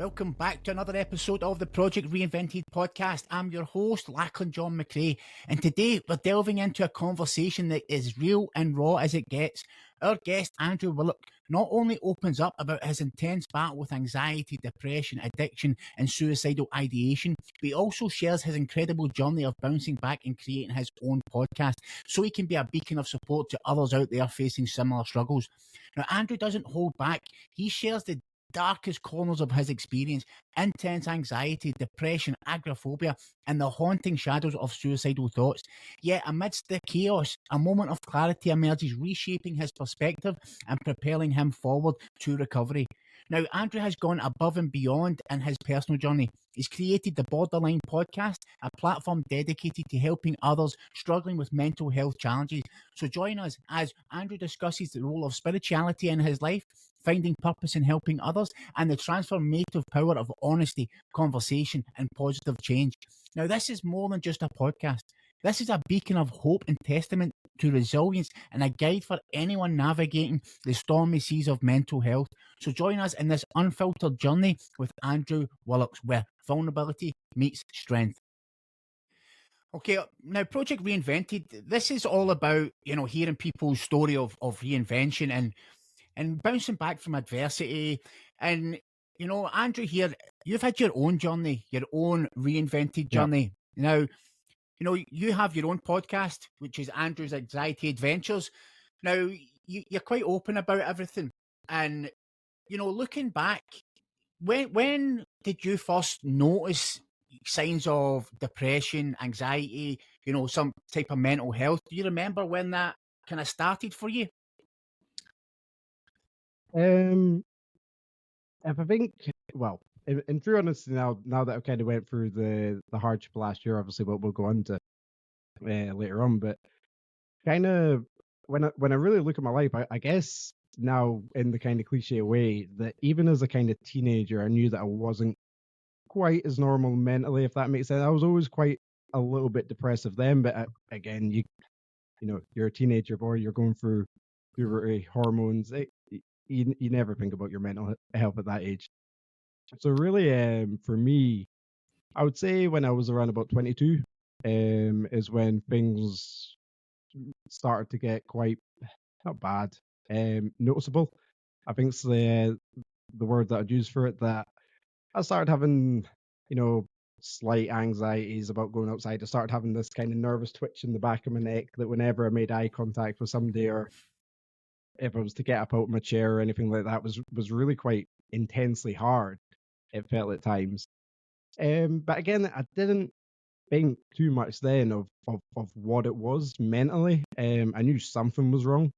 Welcome back to another episode of the Project Reinvented podcast. I'm your host, Lachlan John McRae, and today we're delving into a conversation that is real and raw as it gets. Our guest, Andrew Willox, not only opens up about his intense battle with anxiety, depression, addiction, and suicidal ideation, but he also shares his incredible journey of bouncing back and creating his own podcast so he can be a beacon of support to others out there facing similar struggles. Now, Andrew doesn't hold back. He shares the darkest corners of his experience, intense anxiety, depression, agoraphobia, and the haunting shadows of suicidal thoughts. Yet amidst the chaos, a moment of clarity emerges, reshaping his perspective and propelling him forward to recovery. Now, Andrew has gone above and beyond in his personal journey. He's created the Borderline podcast, a platform dedicated to helping others struggling with mental health challenges. So join us as Andrew discusses the role of spirituality in his life, finding purpose in helping others, and the transformative power of honesty, conversation, and positive change. Now, this is more than just a podcast. This is a beacon of hope and testament to resilience and a guide for anyone navigating the stormy seas of mental health. So join us in this unfiltered journey with Andrew Willox, where vulnerability meets strength. Okay, now Project Reinvented, this is all about, hearing people's story of reinvention and bouncing back from adversity. And, Andrew here, you've had your own journey, your own reinvented journey. Now, you have your own podcast, which is Andrew's Anxiety Adventures. Now, you're quite open about everything. And, looking back, when did you first notice signs of depression, anxiety, some type of mental health? Do you remember when that kind of started for you? If I think, well, in true honesty, now that I've kind of went through the hardship last year, obviously, what we'll go on to later on, but kind of when I really look at my life, I guess now in the kind of cliche way that even as a kind of teenager, I knew that I wasn't quite as normal mentally, if that makes sense. I was always quite a little bit depressive then, but again, you're a teenager boy, you're going through puberty, hormones. You never think about your mental health at that age. So really, for me, I would say when I was around about 22, is when things started to get quite not bad, noticeable. I think it's the word that I'd use for it, that I started having, slight anxieties about going outside. I started having this kind of nervous twitch in the back of my neck that whenever I made eye contact with somebody, or if I was to get up out of my chair or anything like that, was really quite intensely hard. It felt at times. But again, I didn't think too much then of what it was mentally. I knew something was wrong.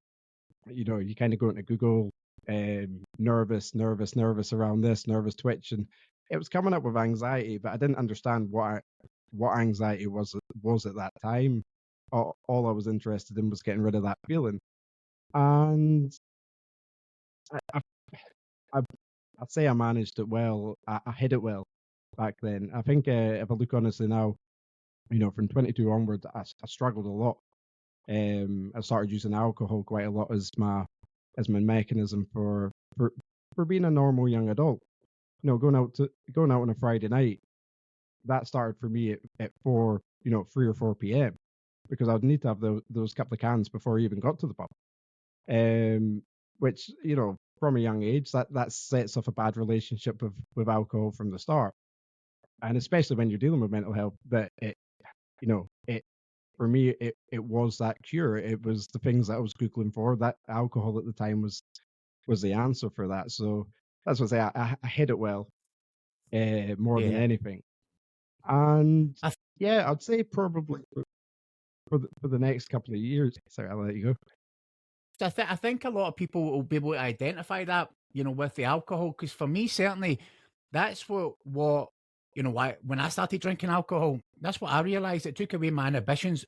You kind of go into Google, nervous around this, nervous twitch, and it was coming up with anxiety, but I didn't understand what anxiety was at that time. All I was interested in was getting rid of that feeling. And I'd say I managed it well. I hid it well back then. I think if I look honestly now, from 22 onward, I struggled a lot. I started using alcohol quite a lot as my mechanism for being a normal young adult. Going out on a Friday night, that started for me at 3 or 4 p.m. because I'd need to have those couple of cans before I even got to the pub. Which from a young age, that sets off a bad relationship with alcohol from the start, and especially when you're dealing with mental health. That it for me, it was that cure. It was the things that I was googling for. That alcohol at the time was the answer for that. So that's what I say. I hid it well, more than anything. And I'd say probably for the next couple of years. Sorry, I'll let you go. I think a lot of people will be able to identify that, with the alcohol, because for me, certainly, that's what when I started drinking alcohol, that's what I realised. It took away my inhibitions,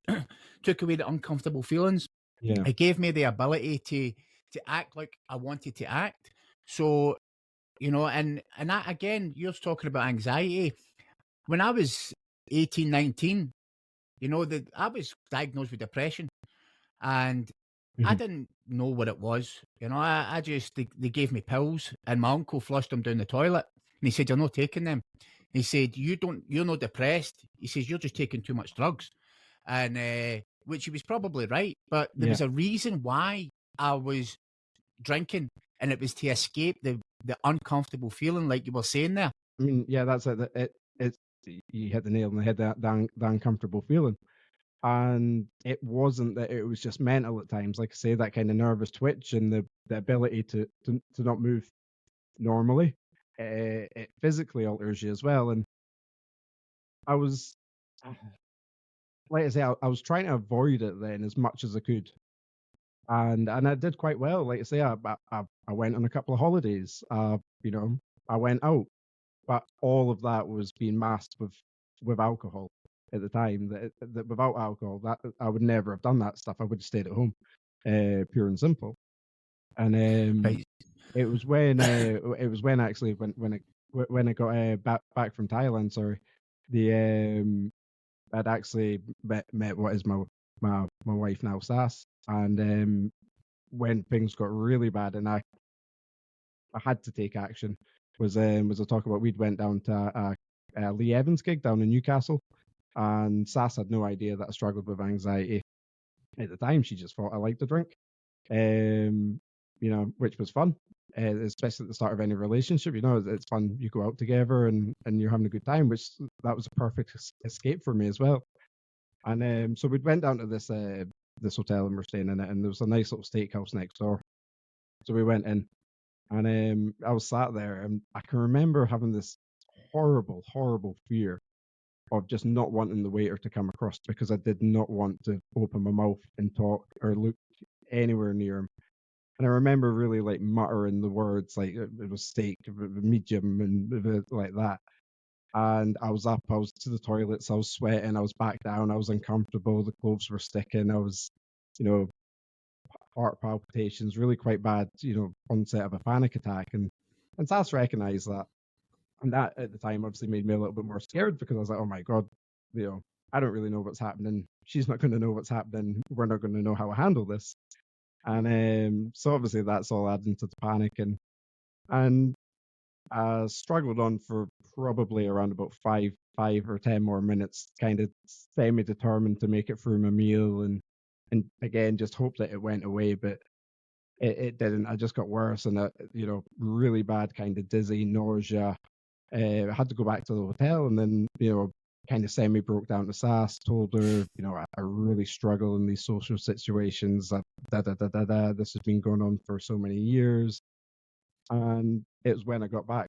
took away the uncomfortable feelings. Yeah. It gave me the ability to act like I wanted to act. So, and that, again, you're talking about anxiety. When I was 18, 19, I was diagnosed with depression, and I didn't know what it was. I just, they gave me pills, and my uncle flushed them down the toilet. he said, "You're not taking them." He said, "You're not depressed." He says, "You're just taking too much drugs," and which he was probably right. But there was a reason why I was drinking, and it was to escape the uncomfortable feeling, like you were saying there. I mean, yeah, that's it. It's you hit the nail on the head. That the uncomfortable feeling, and it wasn't that it was just mental at times. Like I say, that kind of nervous twitch and the ability to not move normally. It physically alters you as well. And I was, like I say, I was trying to avoid it then as much as I could, and I did quite well. Like I say, I went on a couple of holidays. You know, I went out, but all of that was being masked with alcohol at the time. That without alcohol, that I would never have done that stuff. I would have stayed at home, pure and simple. And Right. it was when actually when I got back from Thailand. Sorry, the I'd actually met what is my wife now, Sass, and when things got really bad and I had to take action was a talk about we'd went down to a Lee Evans gig down in Newcastle, and Sass had no idea that I struggled with anxiety at the time. She just thought I liked to drink, you know, which was fun, especially at the start of any relationship. You know, it's fun. You go out together and you're having a good time, which that was a perfect escape for me as well. And so we went down to this hotel and we're staying in it, and there was a nice little steakhouse next door. So we went in, and I was sat there, and I can remember having this horrible, horrible fear of just not wanting the waiter to come across, because I did not want to open my mouth and talk or look anywhere near him. And I remember really like muttering the words like it was steak, medium, and like that. And I was up, I was to the toilets, I was sweating, I was back down, I was uncomfortable, the clothes were sticking, I was, you know, heart palpitations, really quite bad, you know, onset of a panic attack. And Sass recognised that. And that at the time obviously made me a little bit more scared, because I was like, oh my God, you know, I don't really know what's happening. She's not going to know what's happening. We're not going to know how to handle this. And so obviously that's all adding to the panic. And I struggled on for probably around about five or 10 more minutes, kind of semi-determined to make it through my meal, and again just hope that it went away, but it didn't. I just got worse, and you know, really bad, kind of dizzy, nausea. I had to go back to the hotel, and then, you know, kind of semi broke down to Sass, told her, you know, I really struggle in these social situations. This has been going on for so many years. And it was when I got back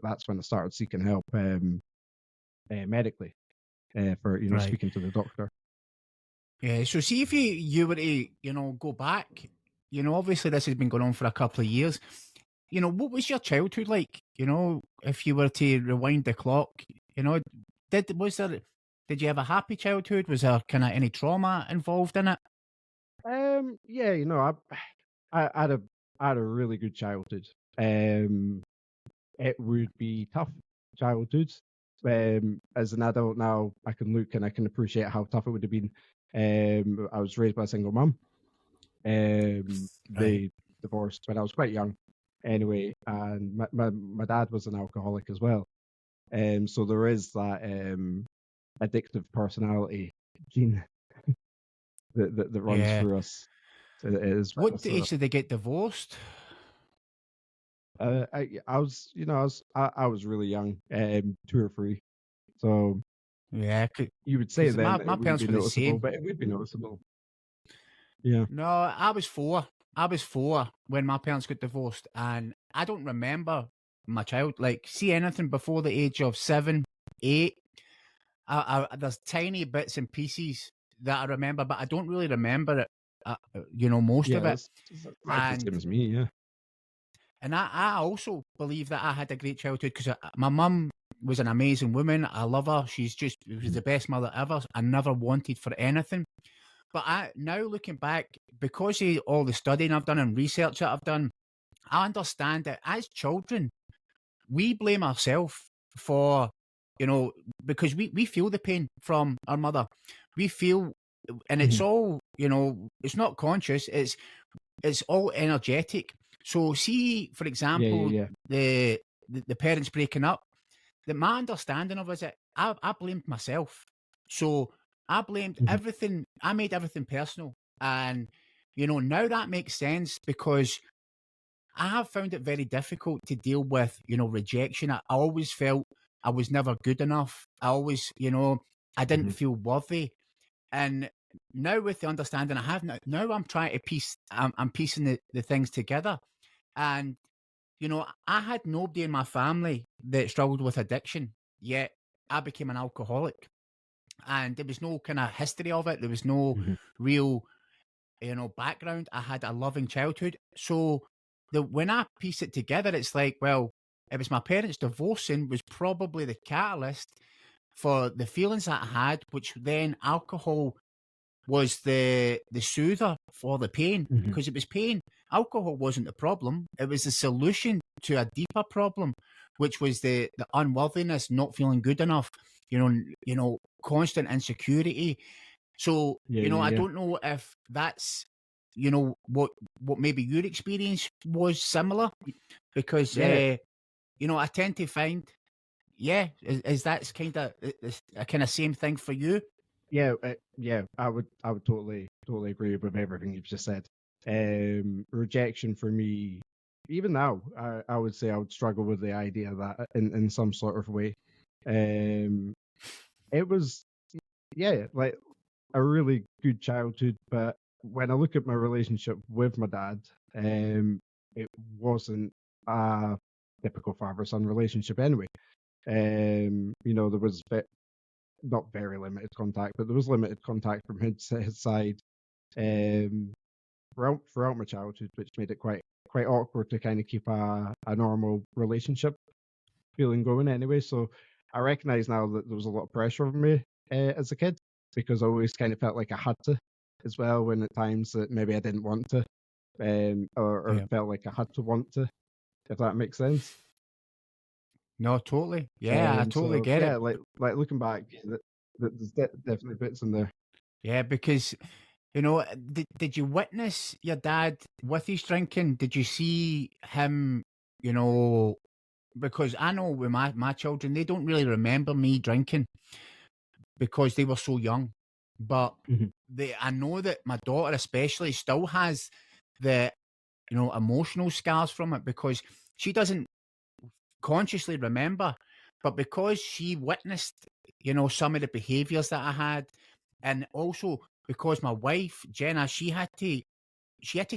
that's when I started seeking help medically, for, you know, Right. speaking to the doctor. Yeah. So see if you were to, you know, go back, you know, obviously this has been going on for a couple of years. You know, what was your childhood like? You know, if you were to rewind the clock, you know, did you have a happy childhood? Was there kind of any trauma involved in it? Yeah, you know, I had a really good childhood. It would be tough childhood. As an adult now, I can look and I can appreciate how tough it would have been. I was raised by a single mum. Right. They divorced when I was quite young, anyway, and my dad was an alcoholic as well. So there is that addictive personality gene that runs Yeah. through us. It is. What age did they get divorced? I was, you know, I was really young, 2 or 3. So Yeah, you would say because then that my it wouldn't parents be were the noticeable, same. but it would be noticeable. Yeah. No, I was 4. I was 4 when my parents got divorced, and I don't remember my child like see anything before the age of 7, 8. There's tiny bits and pieces that I remember, but I don't really remember it. You know, most Yeah, of it. that's exactly the And same as me. Yeah. I also believe that I had a great childhood because my mum was an amazing woman. I love her. She was the best mother ever. I never wanted for anything. But now looking back, because of all the studying I've done and research that I've done, I understand that as children, we blame ourselves for, you know, because we feel the pain from our mother. We feel, and it's Mhm. all, you know, it's not conscious. It's all energetic. So see, for Yeah, example, yeah, yeah. the parents breaking up, that my understanding of it, I blamed myself. So I blamed Mhm. everything. I made everything personal, and now that makes sense because I have found it very difficult to deal with, rejection. I always felt I was never good enough. I always, I didn't Mhm. feel worthy. And now with the understanding I have now I'm trying to I'm piecing the things together. And, I had nobody in my family that struggled with addiction, yet I became an alcoholic. And there was no kind of history of it. There was no Mhm. real background. I had a loving childhood. So when I piece it together, it's like, well, it was my parents divorcing was probably the catalyst for the feelings that I had, which then alcohol was the soother for the pain Mhm. because it was pain. Alcohol wasn't the problem. It was the solution to a deeper problem, which was the unworthiness, not feeling good enough, constant insecurity. So, Yeah, yeah, I yeah. don't know if that's, what maybe your experience was similar because, Yeah, I tend to find, yeah, is that's kind of a kind of same thing for you? yeah, yeah. I would totally agree with everything you've just said. Rejection for me, even now, I would say I would struggle with the idea of that in some sort of way. Um, it was, yeah, like a really good childhood, but when I look at my relationship with my dad, it wasn't a typical father-son relationship anyway. There was not very limited contact, but there was limited contact from his side um, throughout my childhood, which made it quite awkward to kind of keep a normal relationship feeling going anyway. So I recognise now that there was a lot of pressure on me as a kid because I always kind of felt like I had to as well when at times that maybe I didn't want to or Yeah. felt like I had to want to, if that makes sense. No, totally. Yeah, I totally So get yeah, it. like looking back, there's definitely bits in there. Yeah, because did you witness your dad with his drinking? Did you see him? You know, because I know with my children, they don't really remember me drinking because they were so young. But Mhm. I know that my daughter especially still has the emotional scars from it because she doesn't consciously remember, but because she witnessed, some of the behaviors that I had, and also because my wife Jenna, she had to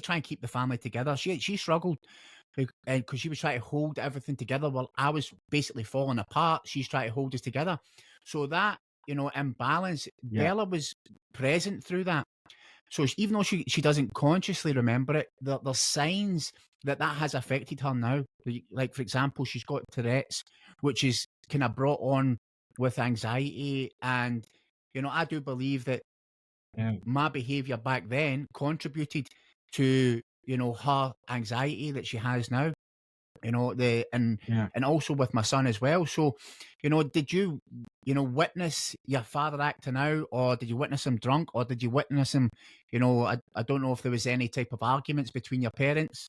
try and keep the family together. She struggled because she was trying to hold everything together while I was basically falling apart. She's trying to hold us together, so that imbalance. Yeah. Bella was present through that. So even though she doesn't consciously remember it, there's signs that has affected her now. Like for example, she's got Tourette's, which is kind of brought on with anxiety, and I do believe that Yeah. my behaviour back then contributed to her anxiety that she has now. Yeah. And also with my son as well. So, did you witness your father acting out, or did you witness him drunk, or did you witness him? I don't know if there was any type of arguments between your parents.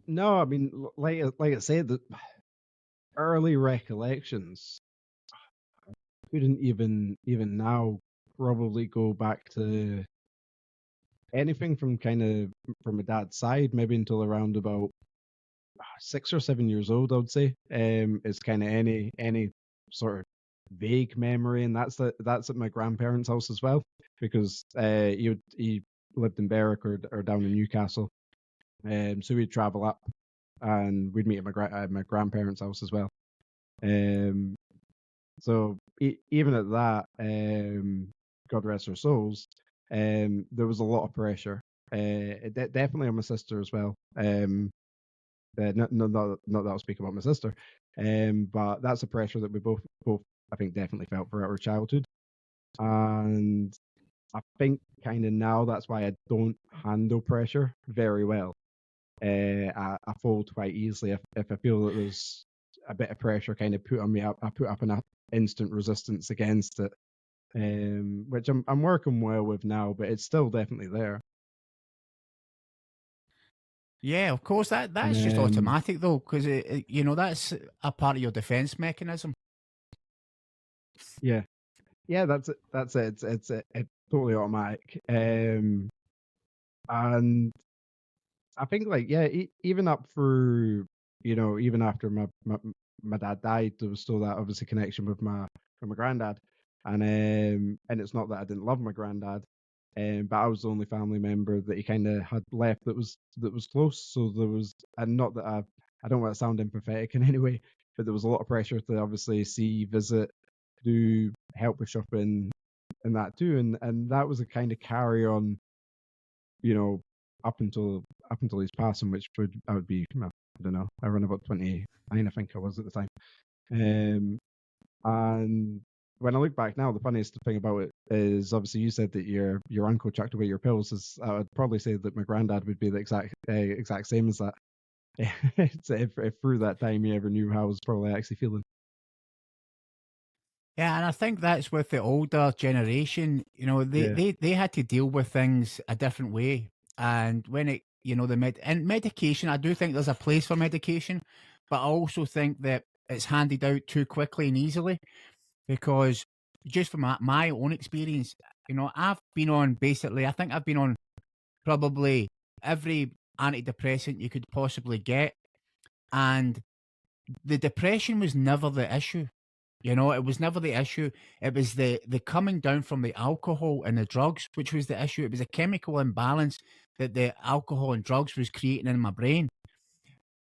No, I mean, like I said, the early recollections couldn't even now probably go back to anything from kind of from my dad's side, maybe until around about 6 or 7 years old, I would say. Is kind of any sort of vague memory, and that's at my grandparents' house as well, because he lived in Berwick or down in Newcastle. So we'd travel up and we'd meet at my grandparents' house as well. Um, so even at that, God rest their souls, there was a lot of pressure. Definitely on my sister as well. Not that I'll speak about my sister, but that's a pressure that we both I think definitely felt throughout our childhood, and I think kind of now that's why I don't handle pressure very well. I fold quite easily if I feel that there's a bit of pressure kind of put on me. I put up an instant resistance against it, which I'm working well with now, but it's still definitely there. Yeah, of course. That's just And automatic though, because you know that's a part of your defense mechanism. yeah, yeah, that's it. That's it. It's totally automatic. And I think like yeah, even up through even after my dad died, there was still that obviously connection with my granddad, and it's not that I didn't love my granddad, but I was the only family member that he kind of had left that was close. So there was, and not that I don't want to sound empathetic in any way, but there was a lot of pressure to obviously see, visit, do help with shopping and that too, and that was a kind of carry on, you know, up until his passing, which I would be, I don't know, around about 29, I think I was at the time. And when I look back now, the funniest thing about it is obviously you said that your uncle chucked away your pills. I would probably say that my granddad would be the exact same as that. if through that time he ever knew how I was probably actually feeling. Yeah, and I think that's with the older generation. You know, Yeah, they had to deal with things a different way, and when it and medication, I do think there's a place for medication, but I also think that it's handed out too quickly and easily because just from my own experience, I've been on basically, I think I've been on probably every antidepressant you could possibly get, and the depression was never the issue. It was never the issue. It was the coming down from the alcohol and the drugs, which was the issue. It was a chemical imbalance that the alcohol and drugs was creating in my brain.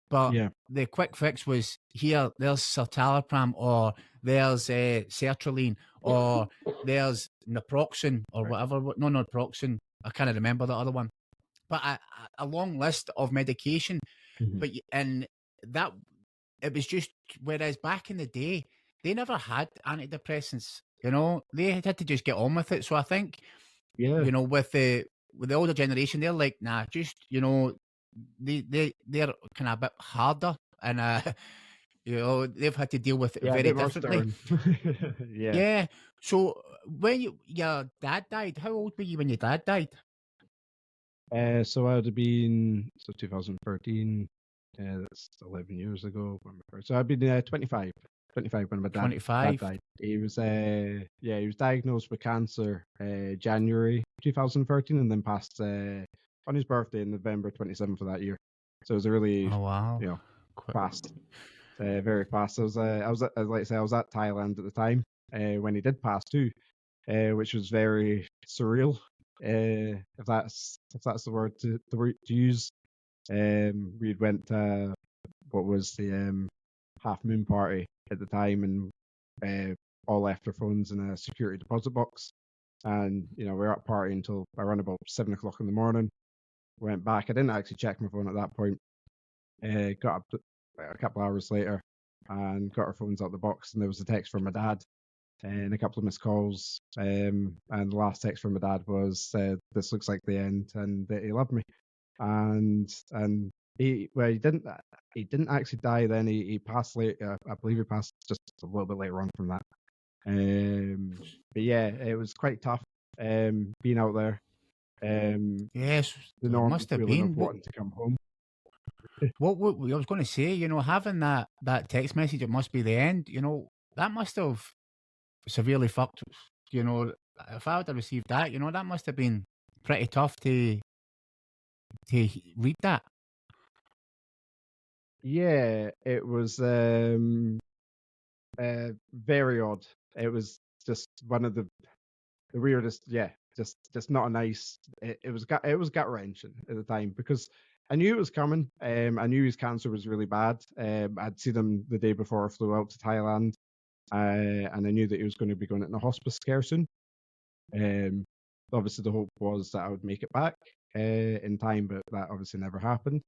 But yeah, the quick fix was here. There's citalopram, or there's sertraline, or there's naproxen, or right. whatever. No, naproxen. I can't remember the other one. But a long list of medication. Mhm. And that it was just, whereas back in the day they never had antidepressants. They had to just get on with it. So I think Yeah, with the older generation, they're like, nah, just they're kind of a bit harder, and they've had to deal with it yeah, a very bit more differently. stern. Yeah. Yeah. So when your dad died, how old were you when your dad died? So I would have been 2013. That's 11 years ago. So I'd been 25 when my dad 25. died. He was he was diagnosed with cancer January 2013, and then passed on his birthday in November 27th of that year. So it was a really, Oh wow. you know, Quite. fast, very fast. Like I say, I was at Thailand at the time when he did pass too, which was very surreal, if that's the word to use. We went to what was the half moon party at the time, and all left our phones in a security deposit box. And we were at party until around about 7 o'clock in the morning. Went back. I didn't actually check my phone at that point. Got up a couple hours later and got our phones out the box, and there was a text from my dad and a couple of missed calls. And the last text from my dad was, "This looks like the end," and that he loved me. And he didn't actually die then. He passed later. I believe he passed just a little bit later on from that. But yeah, it was quite tough. Being out there. Yes, The it normal must have feeling been. of wanting to come home. What I was going to say, having that text message, it must be the end. That must have severely fucked. You know, if I would have received that, that must have been pretty tough to read that. Yeah, it was very odd. It was just one of the weirdest. Yeah, just not a nice. It was gut wrenching at the time because I knew it was coming. I knew his cancer was really bad. I'd seen him the day before I flew out to Thailand, and I knew that he was going to be going into hospice care soon. Um, Obviously the hope was that I would make it back in time, but that obviously never happened.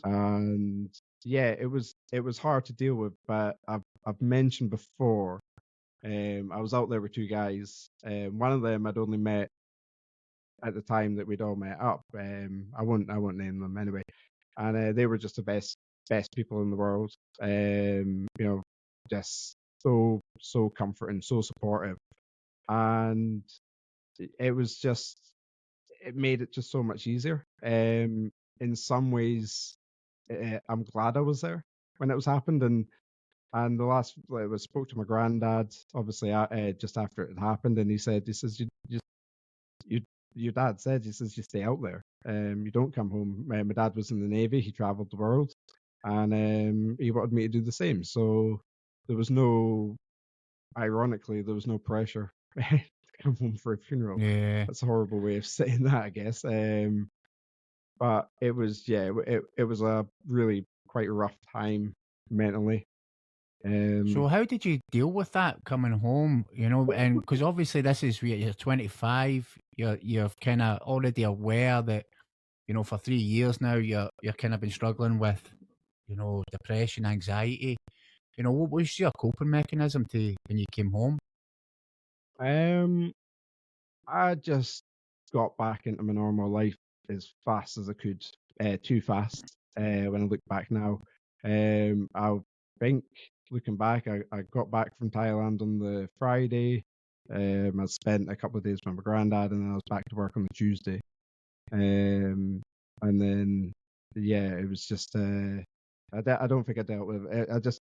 And yeah, it was hard to deal with. But I've mentioned before, I was out there with two guys. One of them I'd only met at the time that we'd all met up. I won't name them anyway, and they were just the best people in the world. Just so comforting, so supportive, and it was just it made it just so much easier. in some ways, I'm glad I was there when it was happened. And the last, I spoke to my granddad, obviously, just after it had happened, and he says, you, your dad said, he says, you stay out there. You don't come home. My dad was in the Navy. He traveled the world, and he wanted me to do the same. So there was ironically, there was no pressure to come home for a funeral. Yeah. That's a horrible way of saying that, I guess. But it was, it was a really quite rough time mentally. So how did you deal with that coming home? And because obviously this is where you're 25, you're kind of already aware that for 3 years now you're kind of been struggling with depression, anxiety. What was your coping mechanism to when you came home? I just got back into my normal life as fast as I could. Too fast. When I look back now, I think looking back, I got back from Thailand on the Friday. I spent a couple of days with my granddad, and then I was back to work on the Tuesday. And then it was just I don't think I dealt with it. I just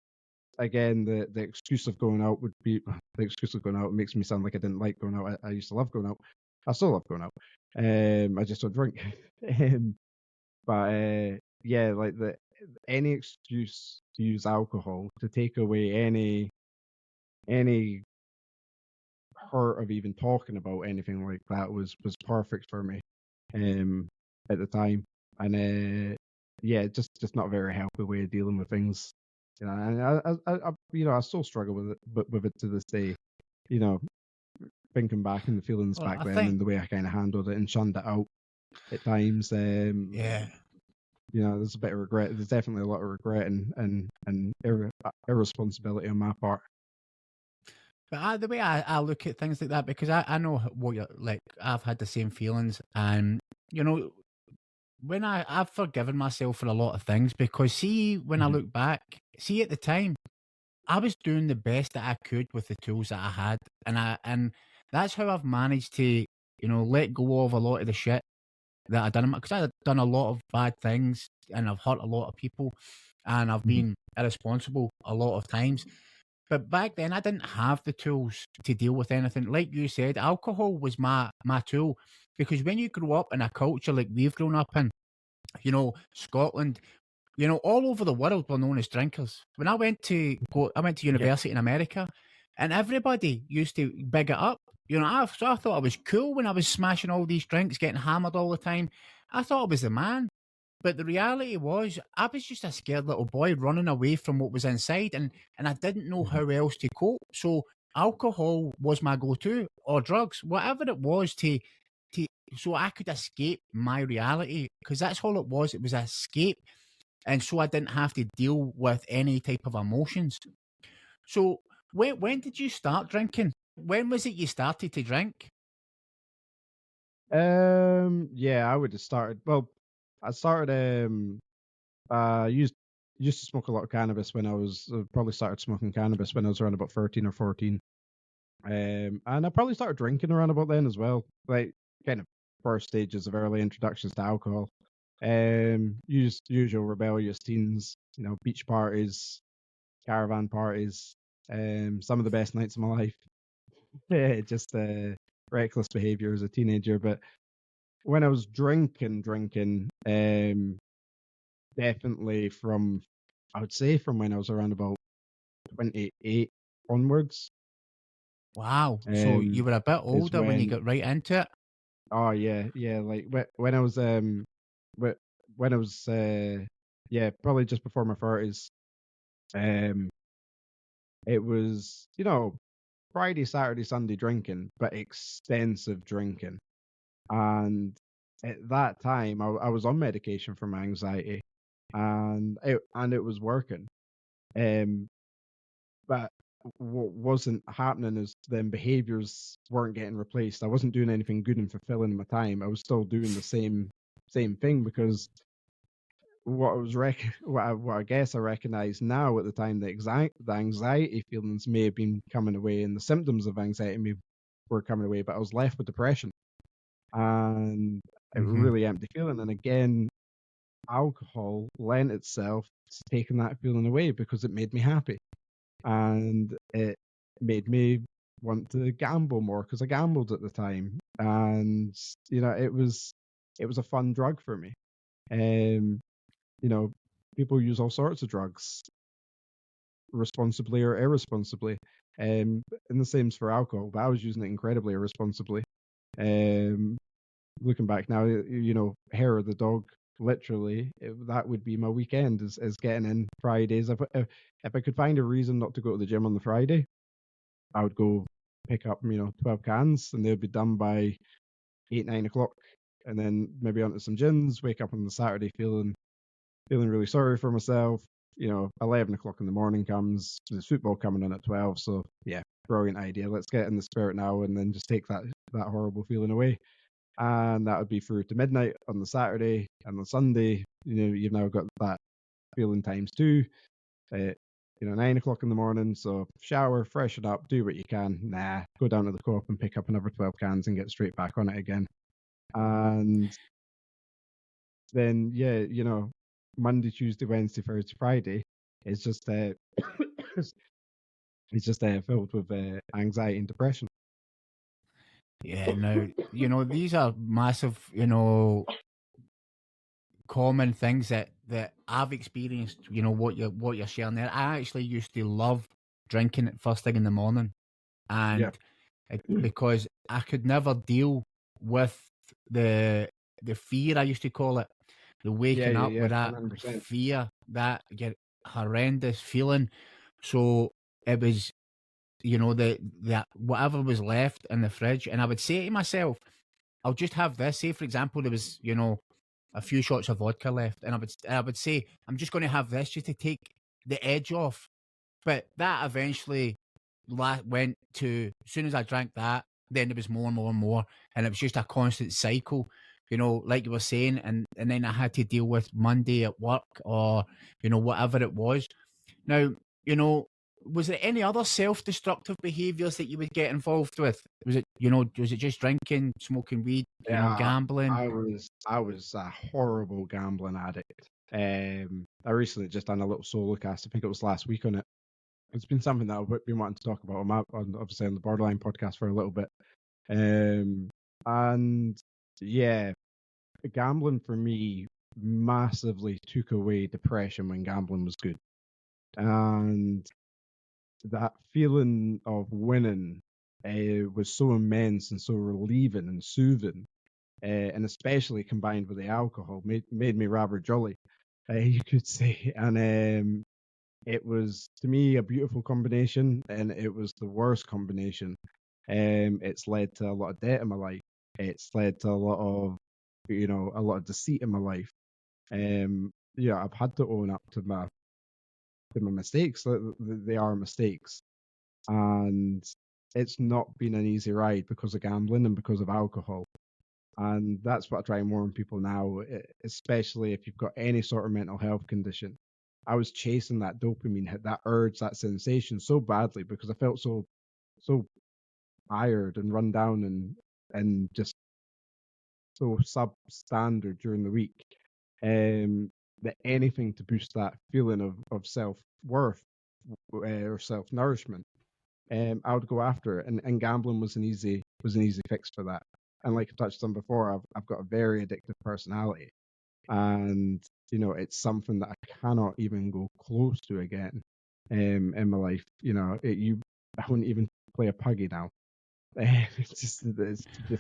again the excuse of going out would be the excuse of going out makes me sound like I didn't like going out. I used to love going out. I still love going out. I just don't drink. But like any excuse to use alcohol to take away any hurt of even talking about anything like that was perfect for me at the time. And just not a very healthy way of dealing with things. And I still struggle with it, but with it to this day. Thinking back and the feelings Well, back I then think, and the way I kind of handled it and shunned it out at times. yeah. There's a bit of regret. There's definitely a lot of regret and irresponsibility on my part. But the way I look at things like that, because I know what you're like, I've had the same feelings. And, when I've forgiven myself for a lot of things, because see, when I Mhm. look back, see at the time, I was doing the best that I could with the tools that I had. And that's how I've managed to, let go of a lot of the shit that I done. Because I've done a lot of bad things and I've hurt a lot of people and I've Mhm. been irresponsible a lot of times. But back then, I didn't have the tools to deal with anything. Like you said, alcohol was my tool. Because when you grow up in a culture like we've grown up in, Scotland, all over the world we're known as drinkers. When I went to Yeah. university in America, and everybody used to big it up. So I thought I was cool when I was smashing all these drinks, getting hammered all the time. I thought I was the man. But the reality was, I was just a scared little boy running away from what was inside, and I didn't know Mhm. how else to cope. So alcohol was my go-to, or drugs, whatever it was, to so I could escape my reality, because that's all it was. It was an escape, and so I didn't have to deal with any type of emotions. So when did you start drinking? When was it you started to drink? Yeah, I would have started. Well, I started. Used to smoke a lot of cannabis when I was probably started smoking cannabis when I was around about 13 or 14. And I probably started drinking around about then as well. Like kind of first stages of early introductions to alcohol. Usual rebellious teens, beach parties, caravan parties. Some of the best nights of my life. Just reckless behavior as a teenager. But when I was drinking, definitely I would say from when I was around about 28 onwards. Wow. So you were a bit Is older when you when got right into it. Oh yeah, like when I was whe- when I was probably just before my 30s. Um, it was Friday, Saturday, Sunday drinking, but extensive drinking. And at that time, I was on medication for my anxiety, and it was working. Um, but what wasn't happening is then behaviors weren't getting replaced. I wasn't doing anything good and fulfilling my time. I was still doing the same thing because what I guess I recognize now at the time the anxiety feelings may have been coming away and the symptoms of anxiety were coming away, but I was left with depression and a Hmm. really empty feeling. And again, alcohol lent itself to taking that feeling away because it made me happy, and it made me want to gamble more because I gambled at the time, and it was a fun drug for me. Um, you know, people use all sorts of drugs responsibly or irresponsibly. And the same's for alcohol, but I was using it incredibly irresponsibly. Um, Looking back now, hair of the dog, literally, that would be my weekend is getting in Fridays. If I could find a reason not to go to the gym on the Friday, I would go pick up, 12 cans, and they'd be done by 8, 9 o'clock, and then maybe onto some gins. Wake up on the Saturday feeling really sorry for myself. 11 o'clock in the morning comes, there's football coming on at 12. So yeah, brilliant idea. Let's get in the spirit now and then just take that horrible feeling away. And that would be through to midnight on the Saturday, and on Sunday, you've now got that feeling times two. 9 o'clock in the morning. So shower, freshen up, do what you can. Go down to the co-op and pick up another 12 cans and get straight back on it again. And then, yeah, Monday, Tuesday, Wednesday, Thursday, Friday is just it's just filled with anxiety and depression. Yeah, now, these are massive, common things that I've experienced, what you're sharing there. I actually used to love drinking it first thing in the morning, Yeah. and because I could never deal with the fear, I used to call it, the waking up with that 100%. fear, that horrendous feeling. So it was, that whatever was left in the fridge, and I would say to myself, I'll just have this. Say, for example, there was, a few shots of vodka left, and I would say, I'm just going to have this just to take the edge off. But that eventually went to, as soon as I drank that, then there was more and more and more, and it was just a constant cycle. Like you were saying, and then I had to deal with Monday at work, or whatever it was. Now, was there any other self-destructive behaviors that you would get involved with? Was it just drinking, smoking weed, Yeah, gambling? I was a horrible gambling addict. I recently just done a little solo cast. I think it was last week on it. It's been something that I've been wanting to talk about obviously on the Borderline podcast for a little bit. And yeah, gambling for me massively took away depression when gambling was good. And that feeling of winning was so immense and so relieving and soothing, and especially combined with the alcohol, made me rather jolly, you could say. And it was, to me, a beautiful combination, and it was the worst combination. It's led to a lot of debt in my life. It's led to a lot of deceit in my life. I've had to own up to my mistakes. They are mistakes, and it's not been an easy ride because of gambling and because of alcohol. And that's what I try and warn people now, especially if you've got any sort of mental health condition. I was chasing that dopamine hit, that urge, that sensation so badly because I felt so tired and run down and just so substandard during the week. That anything to boost that feeling of self worth or self nourishment, I would go after it. And gambling was an easy fix for that. And like I touched on before, I've got a very addictive personality, and it's something that I cannot even go close to again in my life. I wouldn't even play a puggy now. It's just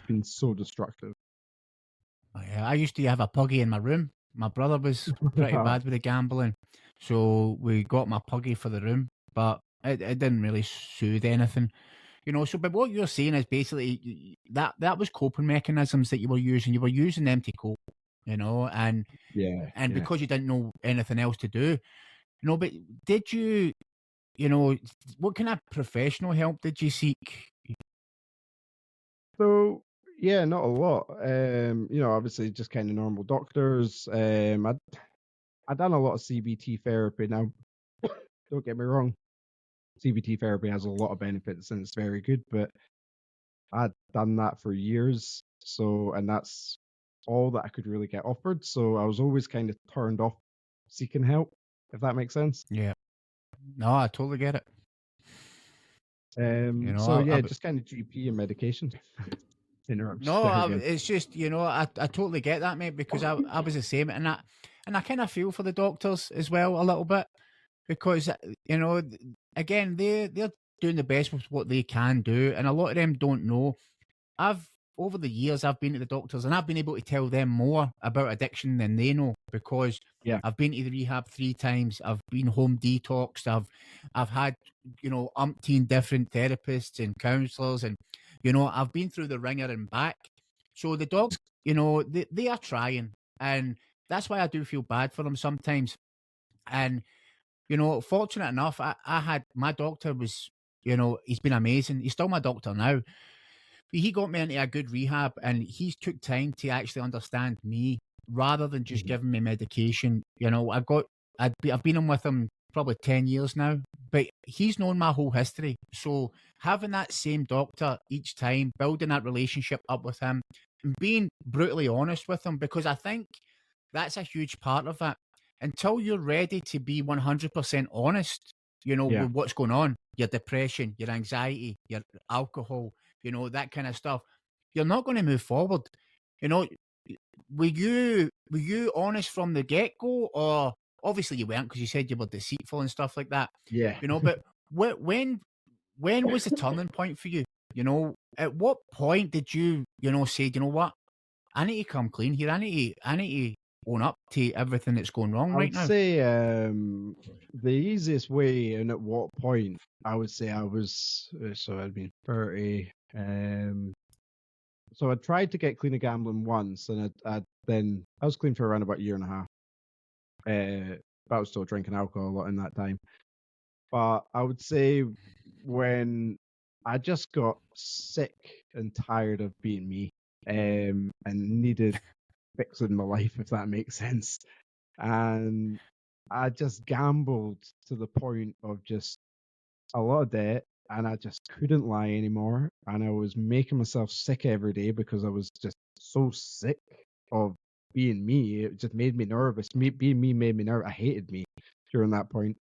been so destructive. I used to have a puggy in my room. My brother was pretty bad with the gambling, so we got my puggy for the room, but it didn't really soothe anything. So, but what you're saying is basically that was coping mechanisms that you were using. You were using them to cope, and Yeah, yeah. because you didn't know anything else to do, But did you, what kind of professional help did you seek? So yeah, not a lot. Obviously just kind of normal doctors. I done a lot of CBT therapy. Now, don't get me wrong, CBT therapy has a lot of benefits and it's very good, but I'd done that for years. So, and that's all that I could really get offered. So I was always kind of turned off seeking help, if that makes sense. Yeah. No, I totally get it. You know, So yeah, I just kind of GP and medication. Interrupts no, there again. it's just, I totally get that, mate, because I was the same, and I kind of feel for the doctors as well a little bit, because again, they're doing the best with what they can do, and a lot of them don't know. I've Over the years I've been to the doctors and I've been able to tell them more about addiction than they know, because Yeah, I've been to the rehab 3 times. I've been home detoxed. I've had umpteen different therapists and counselors, and I've been through the ringer and back. So the dogs, they are trying, and that's why I do feel bad for them sometimes. And fortunate enough, I had my doctor was, he's been amazing. He's still my doctor now. He got me into a good rehab, and he took time to actually understand me rather than just mhm, giving me medication. I've been in with him probably 10 years now, but he's known my whole history. So having that same doctor each time, building that relationship up with him, and being brutally honest with him, because I think that's a huge part of it. Until you're ready to be 100% honest, yeah, with what's going on, your depression, your anxiety, your alcohol, that kind of stuff, you're not going to move forward. You know, were you honest from the get go, or obviously you weren't because you said you were deceitful and stuff like that. yeah. But when was the turning point for you? At what point did you say, you know what, I need to come clean here. I need to own up to everything that's going wrong I right would now. say the easiest way, and at what point, I would say I was, so I'd been 30. So I tried to get clean of gambling once, and I was clean for around about a year and a half. But I was still drinking alcohol a lot in that time. But I would say when I just got sick and tired of being me, and needed fixing my life, if that makes sense. And I just gambled to the point of just a lot of debt, and I just couldn't lie anymore. And I was making myself sick every day because I was just so sick of being me. It just made me nervous. Being me made me nervous. I hated me during that point.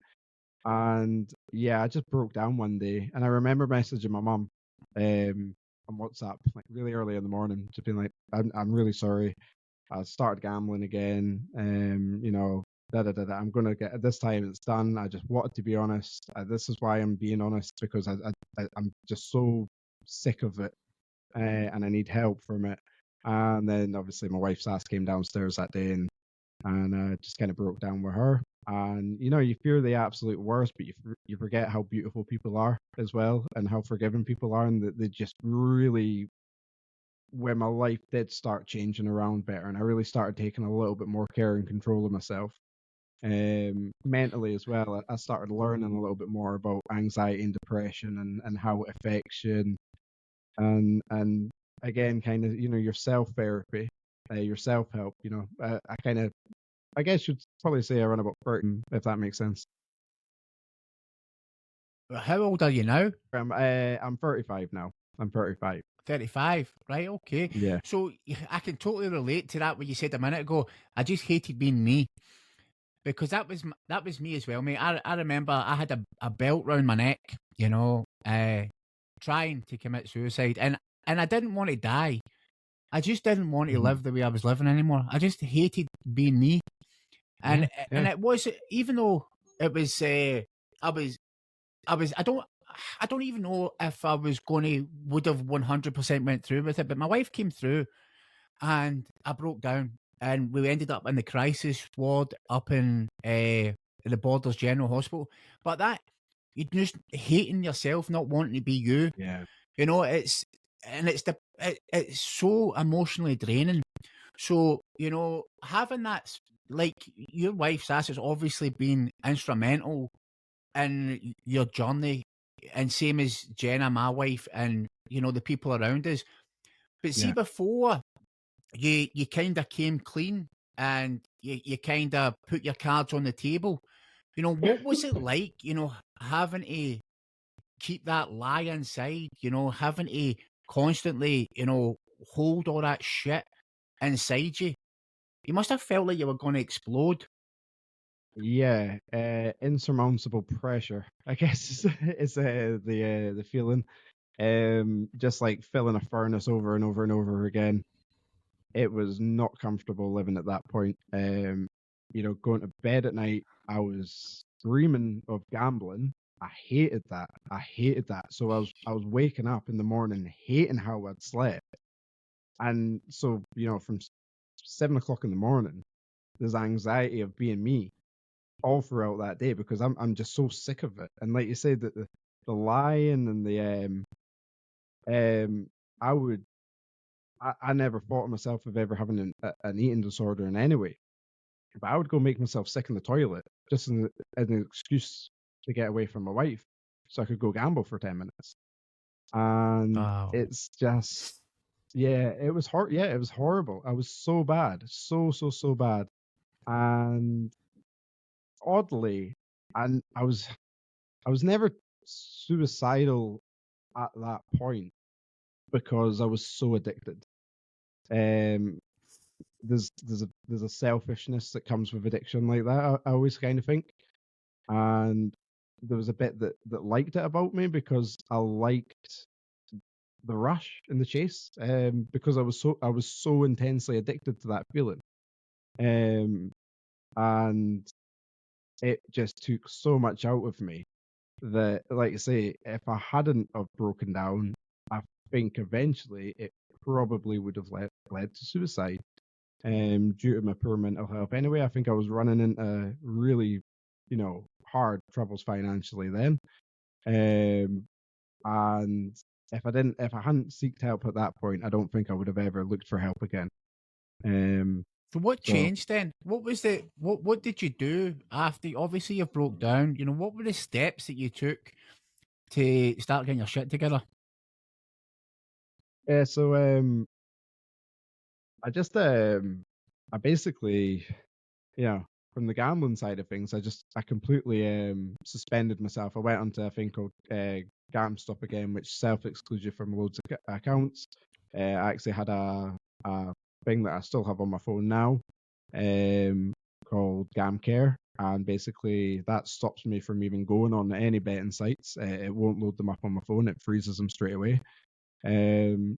And yeah, I just broke down one day, and I remember messaging my mum on WhatsApp like really early in the morning, just being like, I'm really sorry. I started gambling again. Da da da da. I'm gonna get this time. It's done. I just wanted to be honest. This is why I'm being honest, because I'm just so sick of it, and I need help from it. And then obviously my wife's ass came downstairs that day, and just kind of broke down with her. And you fear the absolute worst, but you forget how beautiful people are as well, and how forgiving people are, and that they just really, when my life did start changing around better, and I really started taking a little bit more care and control of myself, mentally as well. I started learning a little bit more about anxiety and depression, and how it affects you, and again, kind of your self therapy, your self help. I guess you'd probably say around about 30, if that makes sense. How old are you now? I'm 35 now. I'm 35. 35, right? Okay. Yeah. So I can totally relate to that what you said a minute ago. I just hated being me, because that was me as well, mate. I remember I had a belt round my neck, trying to commit suicide, and I didn't want to die. I just didn't want to Mhm. live the way I was living anymore. I just hated being me, Yeah. and Yeah. and it was, even though it was, I was I was I don't even know if I was going to would have 100% went through with it, but my wife came through, and I broke down, and we ended up in the crisis ward up in the Borders General Hospital. But that, you just hating yourself, not wanting to be you. Yeah. It's so emotionally draining. So having that, like, your wife's ass has obviously been instrumental in your journey, and same as Jenna, my wife, and the people around us. But see, Yeah. before you kind of came clean, and you kind of put your cards on the table, what was it like, having to keep that lie inside, having to constantly, hold all that shit, inside you. You must have felt like you were going to explode. Yeah, insurmountable pressure, I guess is the feeling. Just like filling a furnace over and over and over again. It was not comfortable living at that point. Going to bed at night, I was dreaming of gambling. I hated that. I hated that. So I was waking up in the morning hating how I'd slept. And so, from 7 o'clock in the morning, there's anxiety of being me all throughout that day because I'm just so sick of it. And like you said, that the lying and um I would I never thought of myself of ever having an eating disorder in any way. But I would go make myself sick in the toilet just as an excuse to get away from my wife so I could go gamble for 10 minutes. And Wow. it's just, yeah, it was yeah, it was horrible. I was so bad, so bad. And oddly, and I was never suicidal at that point because I was so addicted. Um, there's a selfishness that comes with addiction like that. I always kind of think, and there was a bit that liked it about me because I liked the rush and the chase, because I was so intensely addicted to that feeling, and it just took so much out of me that, like I say, if I hadn't have broken down, I think eventually it probably would have led to suicide. Due to my poor mental health. Anyway, I think I was running into really, hard troubles financially then. And if I hadn't sought help at that point, I don't think I would have ever looked for help again. So what So changed then? What did you do after obviously you broke down? What were the steps that you took to start getting your shit together? yeah, so I basically, from the gambling side of things, I completely suspended myself. I went onto a thing called GamStop again, which self-excludes you from loads of accounts. I actually had a thing that I still have on my phone now, called GamCare, and basically that stops me from even going on any betting sites. It won't load them up on my phone; it freezes them straight away.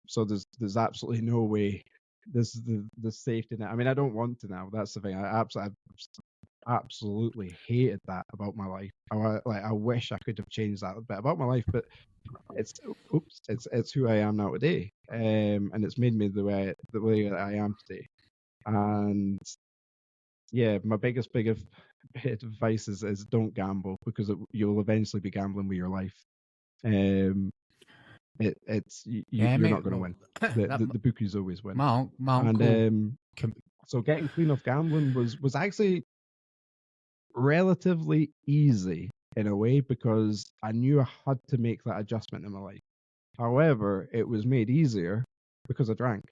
So there's absolutely no way. This is the safety net. I mean, I don't want to now. That's the thing. I absolutely hated that about my life. I wish I could have changed that a bit about my life, but it's it's who I am now today, and it's made me the way that I am today. And yeah, my biggest bit of advice is don't gamble because you'll eventually be gambling with your life. Um, Yeah, you're mate. not going to Well, win. The, that, the the bookies always win. my And uncle. so getting clean off gambling was actually relatively easy in a way because I knew I had to make that adjustment in my life. However, it was made easier because I drank.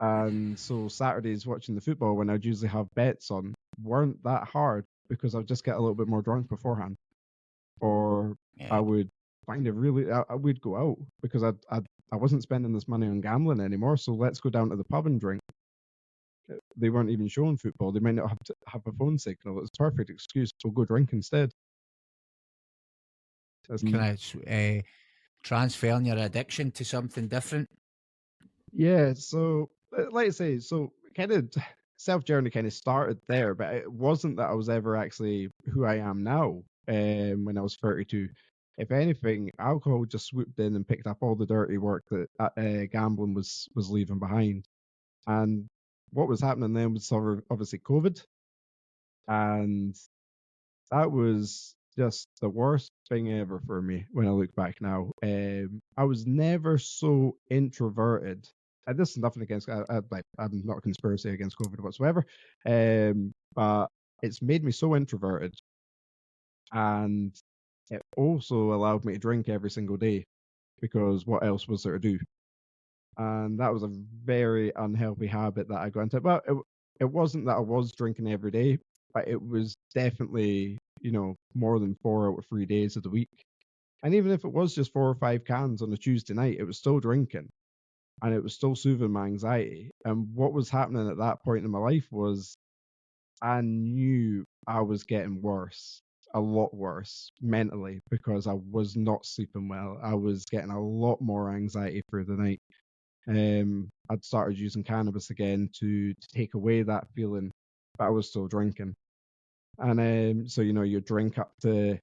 And so Saturdays watching the football when I'd usually have bets on weren't that hard because I'd just get a little bit more drunk beforehand. Or I Yeah, would I would go out because I wasn't spending this money on gambling anymore. So let's go down to the pub and drink. They weren't even showing football. They might not have to have a phone signal. It's a perfect excuse to go drink instead. And kind of transferring your addiction to something different. yeah, so like I say, so kind of self journey kind of started there, but it wasn't that I was ever actually who I am now. When I was 32, if anything, alcohol just swooped in and picked up all the dirty work that gambling was leaving behind. And what was happening then was obviously COVID, and that was just the worst thing ever for me when I look back now. I was never so introverted. And this is nothing against, I'm not a conspiracy against COVID whatsoever. But it's made me so introverted. And it also allowed me to drink every single day because what else was there to do? And that was a very unhealthy habit that I got into. But it wasn't that I was drinking every day, but it was definitely, more than 4 out of 3 days of the week. And even if it was just 4 or 5 cans on a Tuesday night, it was still drinking. and it was still soothing my anxiety. And what was happening at that point in my life was I knew I was getting worse, a lot worse mentally, because I was not sleeping well. I was getting a lot more anxiety through the night. I'd started using cannabis again to take away that feeling, but I was still drinking. And so you drink up to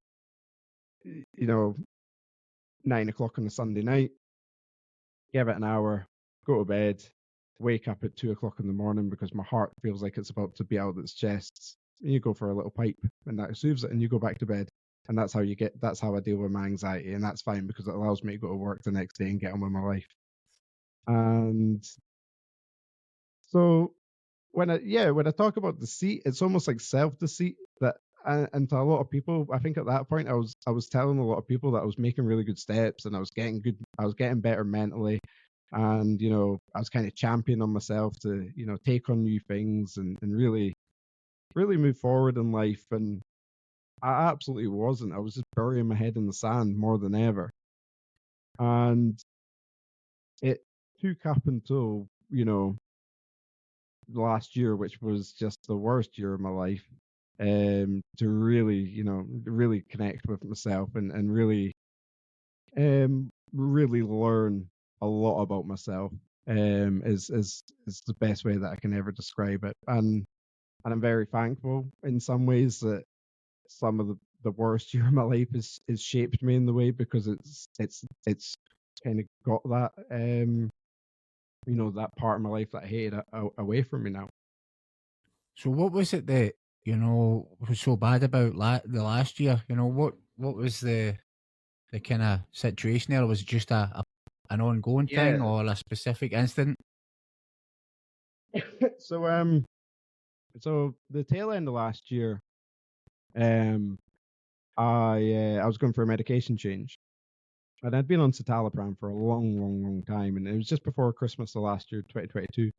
9 o'clock on a Sunday night, give it an hour, go to bed, wake up at 2 o'clock in the morning because my heart feels like it's about to be out of its chest. And you go for a little pipe, and that soothes it, and you go back to bed. And that's how I deal with my anxiety, and that's fine because it allows me to go to work the next day and get on with my life. And so when I talk about deceit, it's almost like self-deceit that, and to a lot of people, I think at that point I was telling a lot of people that I was making really good steps and I was getting better mentally, and I was kind of championing myself to take on new things and really move forward in life, and I absolutely wasn't. I was just burying my head in the sand more than ever, and it took up until last year, which was just the worst year of my life, to really connect with myself and really learn a lot about myself. Is the best way that I can ever describe it, and I'm very thankful in some ways that some of the worst year of my life is shaped me in the way, because it's kind of got that that part of my life that I hated away from me now. So what was it that was so bad about the last year? What was the kind of situation there? Was it just an ongoing thing Yeah. or a specific incident? So so the tail end of last year, um, I was going for a medication change, and I'd been on citalopram for a long, long, long time, and it was just before Christmas of last year, 2022,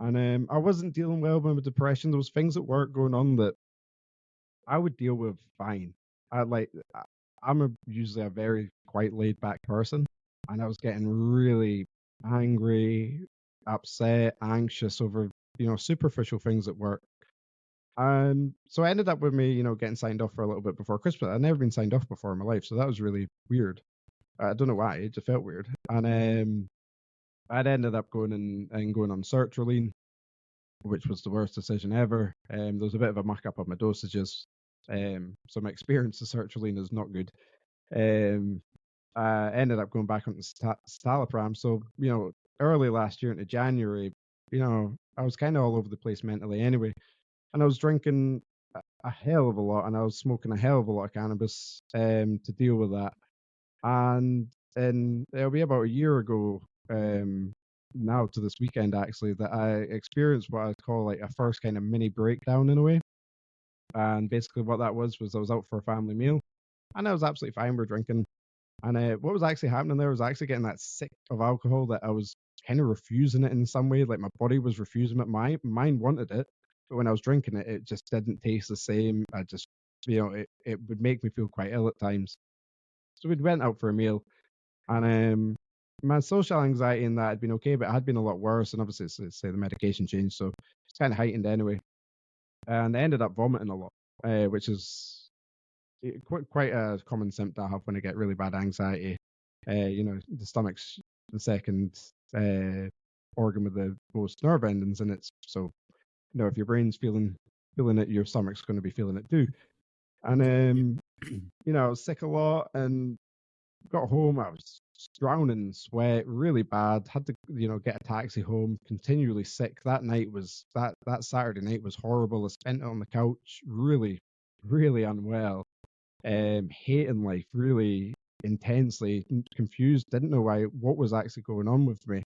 and I wasn't dealing well with my depression. There was things at work going on that I would deal with fine. I'm usually a very quite laid back person, and I was getting really angry, upset, anxious over superficial things at work. So I ended up with me, getting signed off for a little bit before Christmas. I'd never been signed off before in my life, so that was really weird. I don't know why, it just felt weird. And I'd ended up going on sertraline, which was the worst decision ever. There was a bit of a muck up on my dosages. So my experience of sertraline is not good. I ended up going back onto citalopram. So, early last year into January, I was kind of all over the place mentally anyway. And I was drinking a hell of a lot, and I was smoking a hell of a lot of cannabis to deal with that. And then it'll be about a year ago, now to this weekend actually, that I experienced what I call like a first kind of mini breakdown in a way. And basically what that was I was out for a family meal, and I was absolutely fine. We're drinking, and what was actually happening there was actually getting that sick of alcohol that I was kind of refusing it in some way. Like my body was refusing it. My mind wanted it, but when I was drinking it, it just didn't taste the same. I just, it would make me feel quite ill at times. So we'd went out for a meal, and my social anxiety in that had been okay, but it had been a lot worse. And obviously, say the medication changed, so it's kind of heightened anyway. And I ended up vomiting a lot, which is quite a common symptom I have when I get really bad anxiety. The stomach's the second organ with the most nerve endings in it. So, if your brain's feeling it, your stomach's going to be feeling it too. And I was sick a lot, and got home. I was drowning in sweat, really bad. Had to, get a taxi home. Continually sick. That night was that Saturday night was horrible. I spent it on the couch, really, really unwell. Hating life really intensely, confused, didn't know what was actually going on with me.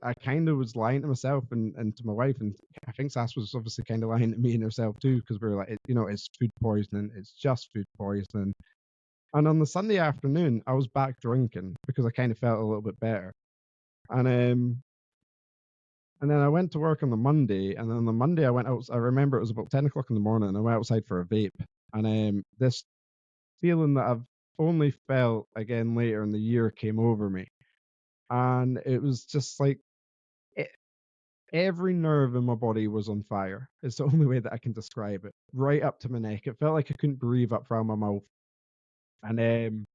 I kind of was lying to myself and to my wife, and I think Sass was obviously kind of lying to me and herself too, because we were like, it's food poisoning, it's just food poisoning. And on the Sunday afternoon, I was back drinking because I kind of felt a little bit better. And then I went to work on the Monday, and then on the Monday I went out. I remember it was about 10 o'clock in the morning, and I went outside for a vape. And this feeling that I've only felt again later in the year came over me. and it was just like e every nerve in my body was on fire. It's the only way that I can describe it. Right up to my neck. It felt like I couldn't breathe up from my mouth, and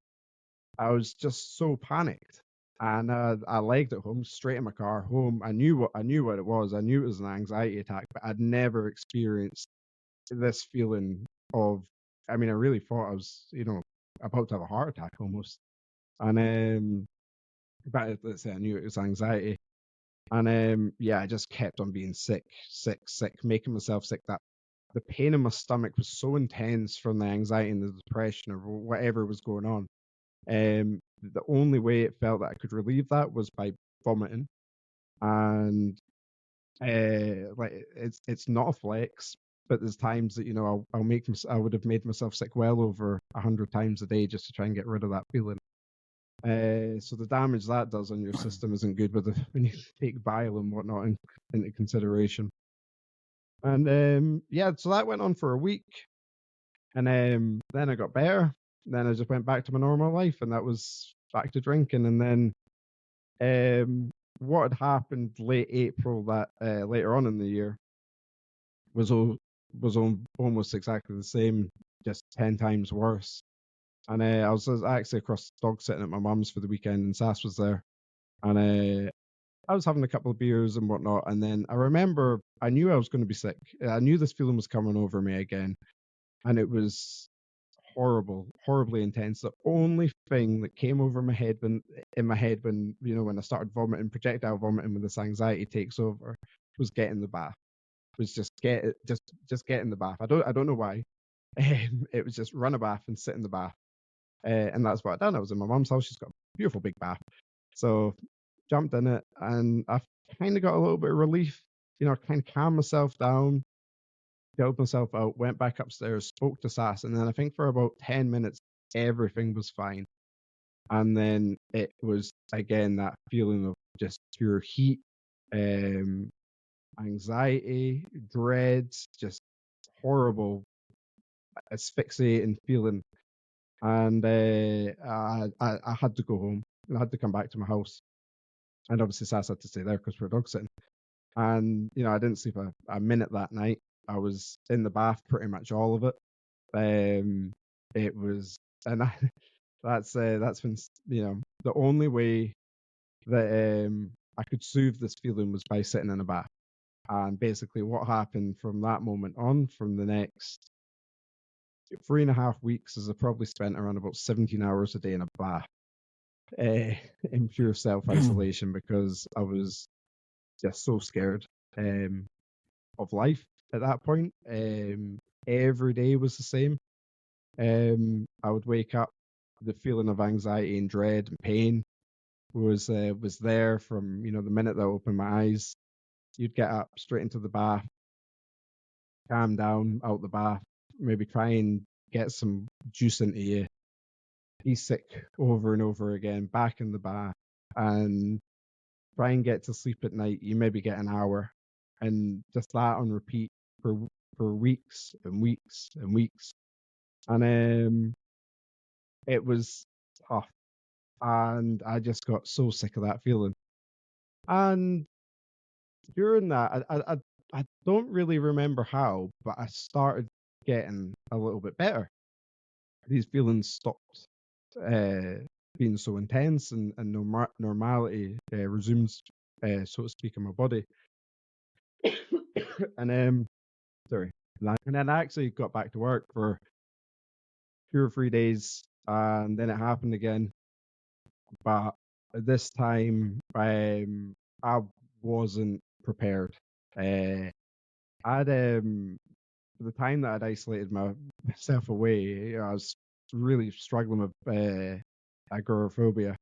I was just so panicked. And I legged it home, straight in my car home. I knew what it was. I knew it was an anxiety attack, but I'd never experienced this feeling of. I mean, I really thought I was, about to have a heart attack almost. And but let's say I knew it was anxiety. And yeah, I just kept on being sick, sick, sick, making myself sick. That the pain in my stomach was so intense from the anxiety and the depression or whatever was going on. The only way it felt that I could relieve that was by vomiting, and like it's not a flex, but there's times that I would have made myself sick well over 100 times a day just to try and get rid of that feeling. So the damage that does on your system isn't good when you take bile and whatnot into consideration. And yeah, so that went on for a week, and then I got better. Then I just went back to my normal life, and that was back to drinking. And then what had happened late April that later on in the year was almost exactly the same, just 10 times worse. And I was actually across dog sitting at my mum's for the weekend, and Sass was there, and I was having a couple of beers and whatnot. And then I remember I knew I was going to be sick. I knew this feeling was coming over me again, and it was horrible, horribly intense. The only thing that came over my head when when I started vomiting, projectile vomiting, when this anxiety takes over, was get in the bath. Was just get in the bath. I don't know why. It was just run a bath and sit in the bath, and that's what I done. I was in my mum's house. She's got a beautiful big bath, so jumped in it, and I kind of got a little bit of relief. Kind of calmed myself down, chilled myself out, went back upstairs, spoke to Sass, and then I think for about 10 minutes, everything was fine. And then it was again that feeling of just pure heat, anxiety, dread, just horrible, asphyxiating feeling. And I had to go home. I had to come back to my house. And obviously, Sass had to stay there because we're dog sitting. And, I didn't sleep a minute that night. I was in the bath pretty much all of it. It was, and that's been, the only way that I could soothe this feeling was by sitting in a bath. And basically, what happened from that moment on, from the next 3.5 weeks, is I probably spent around about 17 hours a day in a bath, in pure self isolation, because I was just so scared of life at that point. Every day was the same. I would wake up, the feeling of anxiety and dread and pain was there from the minute that I opened my eyes. You'd get up straight into the bath, calm down out the bath, maybe try and get some juice into you, be sick over and over again, back in the bath, and try and get to sleep at night. You maybe get an hour, and just that on repeat for weeks and weeks and weeks. And it was tough, and I just got so sick of that feeling. And during that, I don't really remember how, but I started getting a little bit better. These feelings stopped being so intense, and normality resumes, so to speak, in my body. And sorry. And then I actually got back to work for 2 or 3 days, and then it happened again. But this time, I wasn't prepared. I'd the time that I'd isolated myself away, I was really struggling with agoraphobia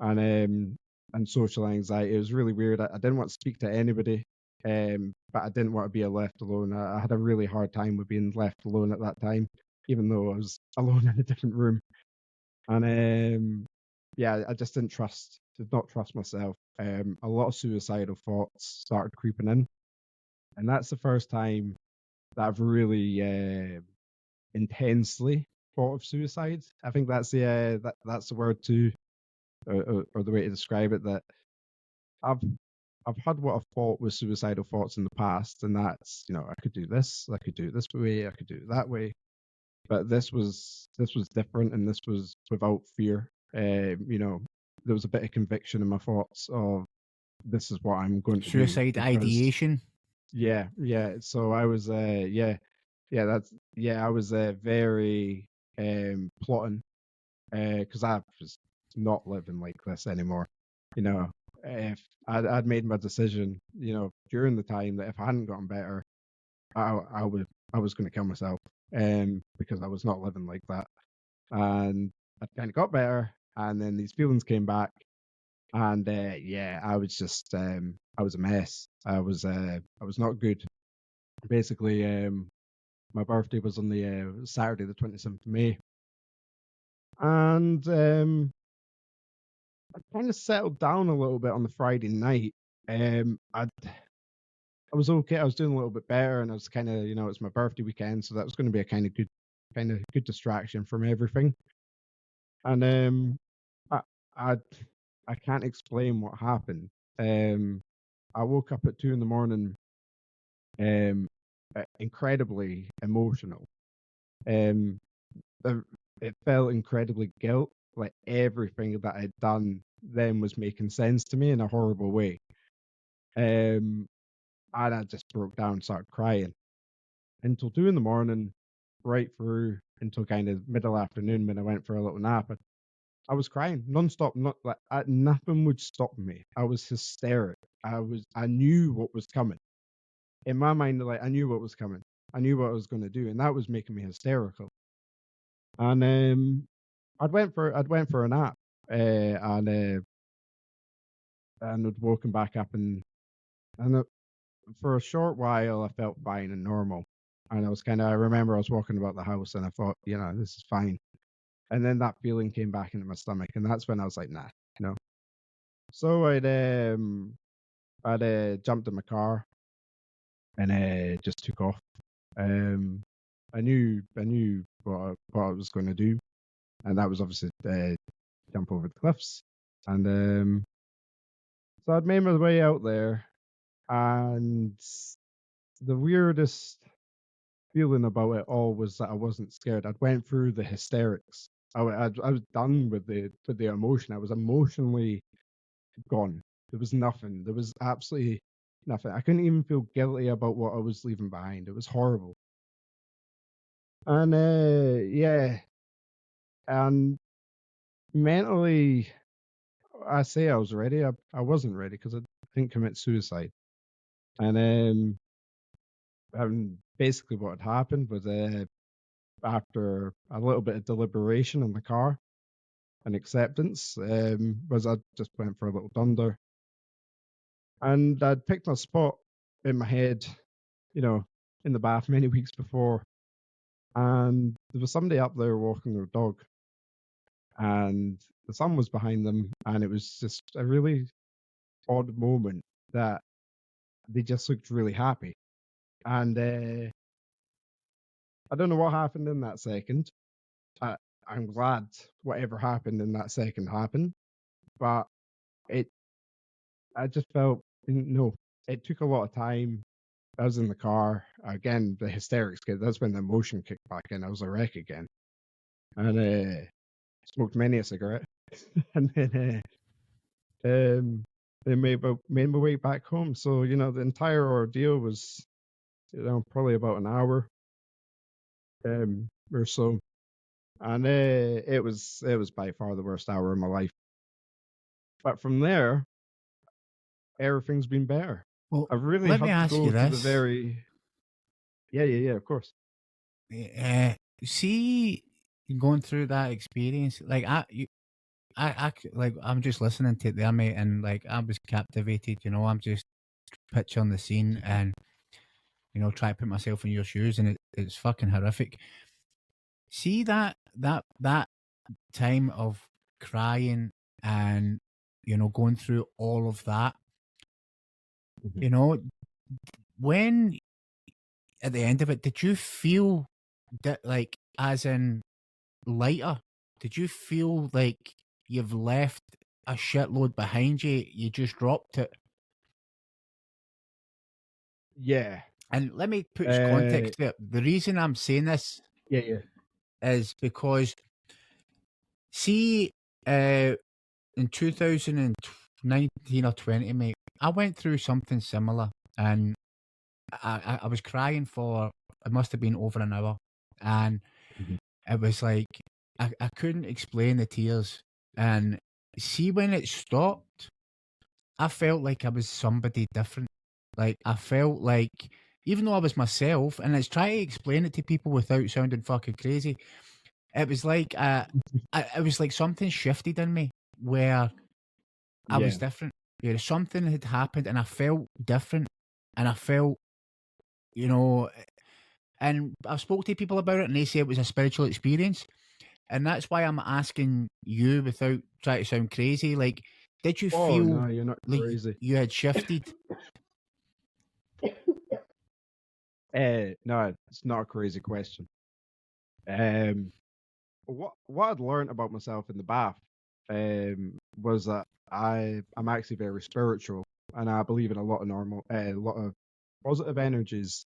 and social anxiety. It was really weird. I didn't want to speak to anybody, but I didn't want to be left alone. I had a really hard time with being left alone at that time, even though I was alone in a different room. And yeah, I just did not trust myself. A lot of suicidal thoughts started creeping in, and that's the first time that I've really intensely thought of suicide. I think that's the word too. or the way to describe it, that I've I've had what I've thought was suicidal thoughts in the past, and that's, I could do this, I could do it this way, I could do it that way, but this was different, and this was without fear. There was a bit of conviction in my thoughts of this is what I'm going to do, Suicide because ideation. yeah. So I was I was very plotting, because I was not living like this anymore. If I'd made my decision, during the time, that if I hadn't gotten better, I was going to kill myself, because I was not living like that. And I kind of got better, and then these feelings came back, and I was just I was a mess. I was not good. Basically, my birthday was on the Saturday, the 27th of May, and I kind of settled down a little bit on the Friday night. I was okay. I was doing a little bit better, and I was kind of, it's my birthday weekend, so that was going to be a kind of good distraction from everything. And I, I, I can't explain what happened. I woke up at 2 in the morning, incredibly emotional. Um, it felt incredibly guilt, like everything that I'd done then was making sense to me in a horrible way. And I just broke down and started crying until 2 in the morning, right through until kind of middle afternoon when I went for a little nap. I was crying nonstop. Not like nothing would stop me. I was hysteric. I knew what was coming. In my mind, like, I knew what was coming. I knew what I was going to do, and that was making me hysterical. And I'd went for a nap, and I'd woken back up, and for a short while I felt fine and normal. And I remember I was walking about the house, and I thought, this is fine. And then that feeling came back into my stomach, and that's when I was like, nah, no. So I'd jumped in my car and just took off. I knew what I was going to do, and that was obviously jump over the cliffs. And so I'd made my way out there, and the weirdest feeling about it all was that I wasn't scared. I'd went through the hysterics. I was done with the emotion. I was emotionally gone. There was nothing. There was absolutely nothing. I couldn't even feel guilty about what I was leaving behind. It was horrible. And and mentally, I say I was ready. I wasn't ready because I didn't commit suicide. And basically what had happened was, after a little bit of deliberation in the car and acceptance, was I just went for a little dunder, and I'd picked my spot in my head, in the bath many weeks before, and there was somebody up there walking their dog, and the sun was behind them, and it was just a really odd moment that they just looked really happy. And I don't know what happened in that second. I'm glad whatever happened in that second happened, but it I just felt, no. It took a lot of time. I was in the car again. The hysterics kid. That's when the emotion kicked back in. I was a wreck again, and smoked many a cigarette, and then made my way back home. So the entire ordeal was probably about an hour or so, and it was by far the worst hour of my life. But from there, everything's been better. Well, I've really let me had to ask go you to the this. very of course. See, going through that experience, like like I'm just listening to it there, mate, and like I was captivated. I'm just picturing the scene, and try to put myself in your shoes, and it's fucking horrific. See that time of crying and going through all of that. When at the end of it, did you feel that, like, as in lighter? Did you feel like you've left a shitload behind you, you just dropped it. Yeah. And let me put context to it. The reason I'm saying this Yeah. is because, see, in 2019 or 20, mate, I went through something similar, and I was crying for, it must have been over an hour, and Mhm. it was like I couldn't explain the tears. And see, when it stopped, I felt like I was somebody different. Like, I felt like, even though I was myself, and it's trying to explain it to people without sounding fucking crazy, it was like it was like something shifted in me where I was Yeah. different. Yeah, something had happened, and I felt different, and I felt, you know, and I've spoke to people about it, and they say it was a spiritual experience. And that's why I'm asking you, without trying to sound crazy, like, did you Oh feel no, you're not like crazy. you had shifted? No, it's not a crazy question. Um, what I'd learned about myself in the bath, was that I'm actually very spiritual, and I believe in a lot of a lot of positive energies.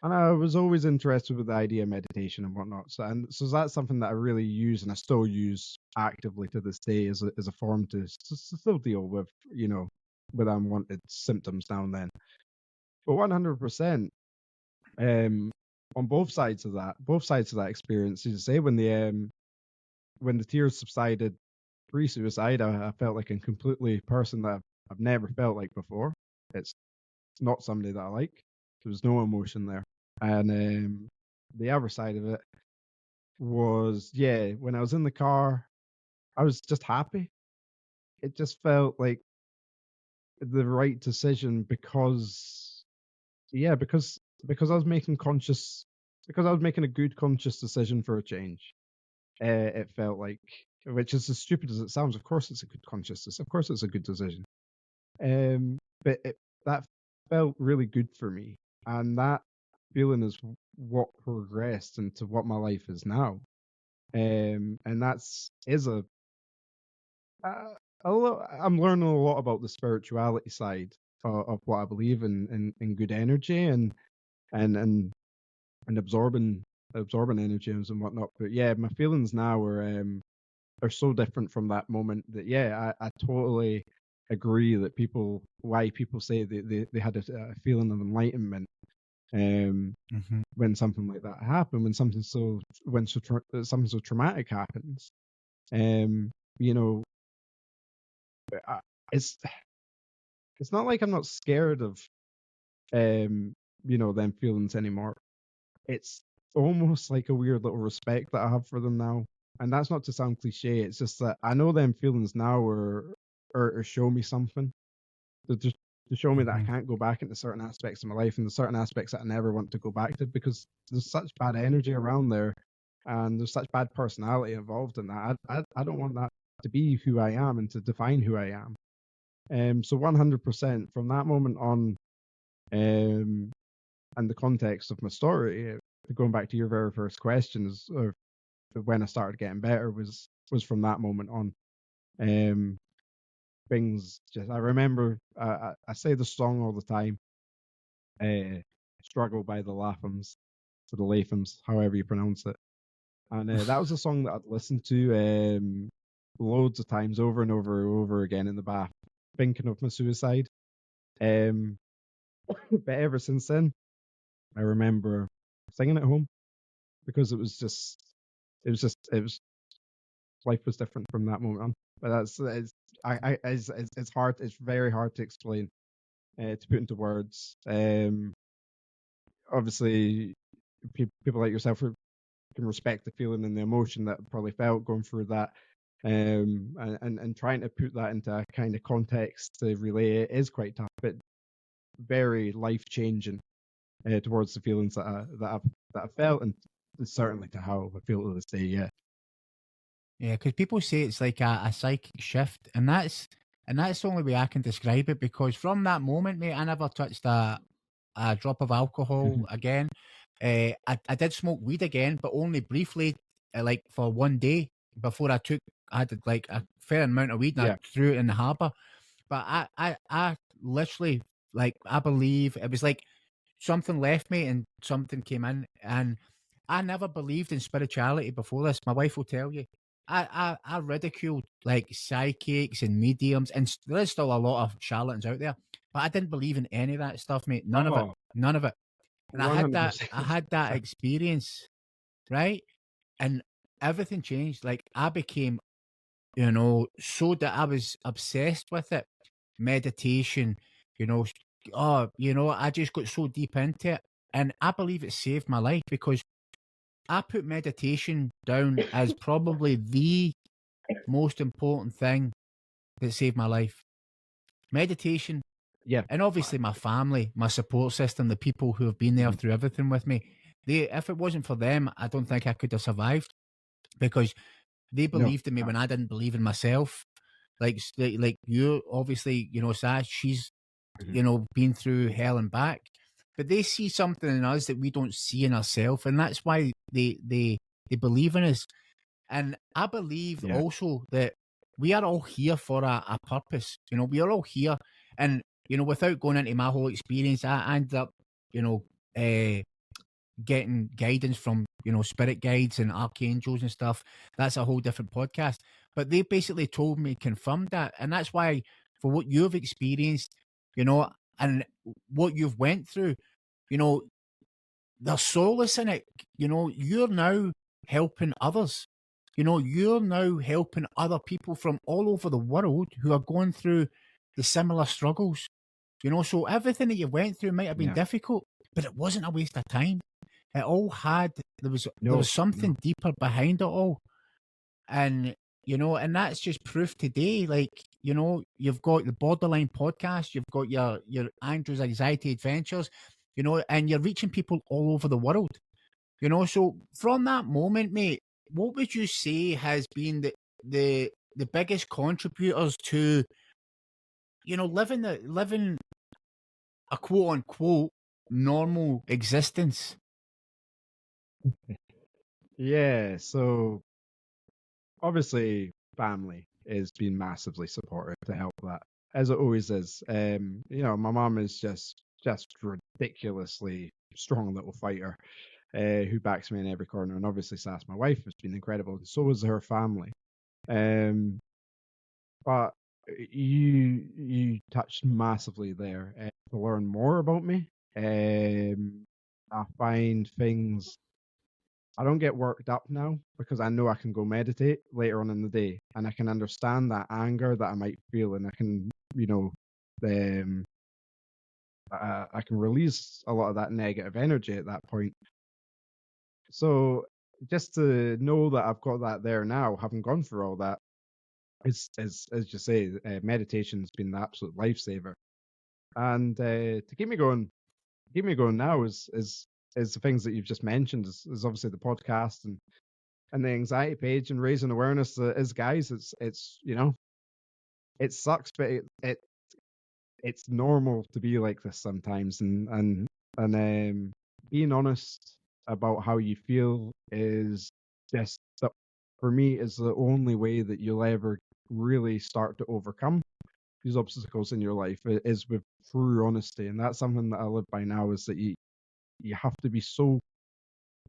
And I was always interested with the idea of meditation and whatnot. So that's something that I really use, and I still use actively to this day as a form to still deal with, with unwanted symptoms now and then. But 100%, on both sides of that experience, as you say, when the tears subsided pre-suicide, I felt like a completely person that I've never felt like before. It's not somebody that I like. There was no emotion there. And the other side of it was, yeah, when I was in the car, I was just happy. It just felt like the right decision because because I was making a good conscious decision for a change. It felt like, which is as stupid as it sounds. Of course, it's a good consciousness. Of course, it's a good decision. But that felt really good for me, and that feeling is what progressed into what my life is now. And that's is a lot. I'm learning a lot about the spirituality side of what I believe in good energy and and and absorbing energy and whatnot. But yeah, my feelings now are so different from that moment that yeah, I totally agree that why people say they had a feeling of enlightenment Mm-hmm. when something like that happened, something so traumatic happens. Um, you know, I, it's it's not like I'm not scared of them feelings anymore. It's almost like a weird little respect that I have for them now. And that's not to sound cliche. It's just that I know them feelings now are show me something. To show me that I Mm-hmm. can't go back into certain aspects of my life, and there's certain aspects that I never want to go back to because there's such bad energy around there, and there's such bad personality involved in that. I don't want that to be who I am and to define who I am. So 100% from that moment on, and the context of my story, going back to your very first questions, or when I started getting better was from that moment on. Um, Things just I remember I say the song all the time, "Struggle" by the Lathams, to the Lathams, however you pronounce it, and that was a song that I'd listened to loads of times over and over and over again in the bath, thinking of my suicide. Um, but ever since then, I remember singing at home because it was life was different from that moment on. But it's hard. It's very hard to explain, to put into words. Obviously, people like yourself can respect the feeling and the emotion that I probably felt going through that. And trying to put that into a kind of context to relay it is quite tough, but very life changing, towards the feelings that I felt, and certainly to how I feel to this day. Yeah. Yeah, because people say it's like a psychic shift, and that's the only way I can describe it. Because from that moment, mate, I never touched a drop of alcohol again. I did smoke weed again, but only briefly, like for one day. before I had like a fair amount of weed and I threw it in the harbour. But I literally, like, I believe it was like something left me and something came in, and I never believed in spirituality before this. My wife will tell you. I ridiculed like psychics and mediums, and there's still a lot of charlatans out there, but I didn't believe in any of that stuff, mate. None of it. Oh, None of it. And I had that 100%. I had that experience, right? And everything changed. Like, I became, so that I was obsessed with it. Meditation, you know, I just got so deep into it. And I believe it saved my life because I put meditation down as probably the most important thing that saved my life. Meditation, Yeah. and obviously my family, my support system, the people who have been there through everything with me. If it wasn't for them, I don't think I could have survived because they No. believed in me when I didn't believe in myself. Like you, obviously, Sash, she's, been through hell and back, but they see something in us that we don't see in ourselves, and that's why they believe in us. And I believe Yeah. also that we are all here for a purpose. We are all here, and without going into my whole experience, I ended up, uh, getting guidance from spirit guides and archangels and stuff. That's a whole different podcast, but they basically told me, confirmed that, and that's why, for what you've experienced, and what you've went through, you know there's solace in it. You're now helping others. You're now helping other people from all over the world who are going through the similar struggles. So everything that you went through might have been difficult, but it wasn't a waste of time. It all had there was something deeper behind it all. And and that's just proof today. Like, you've got the Borderline podcast, you've got your Andrew's Anxiety Adventures, and you're reaching people all over the world. So from that moment, mate, what would you say has been the biggest contributors to, living a quote unquote normal existence? Yeah. So obviously, family has been massively supportive to help that, as it always is. My mom is just ridiculously strong little fighter, who backs me in every corner, and obviously Sass, my wife, has been incredible, and so is her family. But you touched massively there. To learn more about me, I find things. I don't get worked up now because I know I can go meditate later on in the day, and I can understand that anger that I might feel, and I can, um, I can release a lot of that negative energy at that point. So just to know that I've got that there now, having gone through all that, is as you say, meditation's been the absolute lifesaver. And to keep me going now is the things that you've just mentioned, is obviously the podcast and the anxiety page and raising awareness that is, guys, it's it sucks, but it's normal to be like this sometimes, and being honest about how you feel is just, for me, is the only way that you'll ever really start to overcome these obstacles in your life, is with true honesty. And that's something that I live by now, is that you have to be so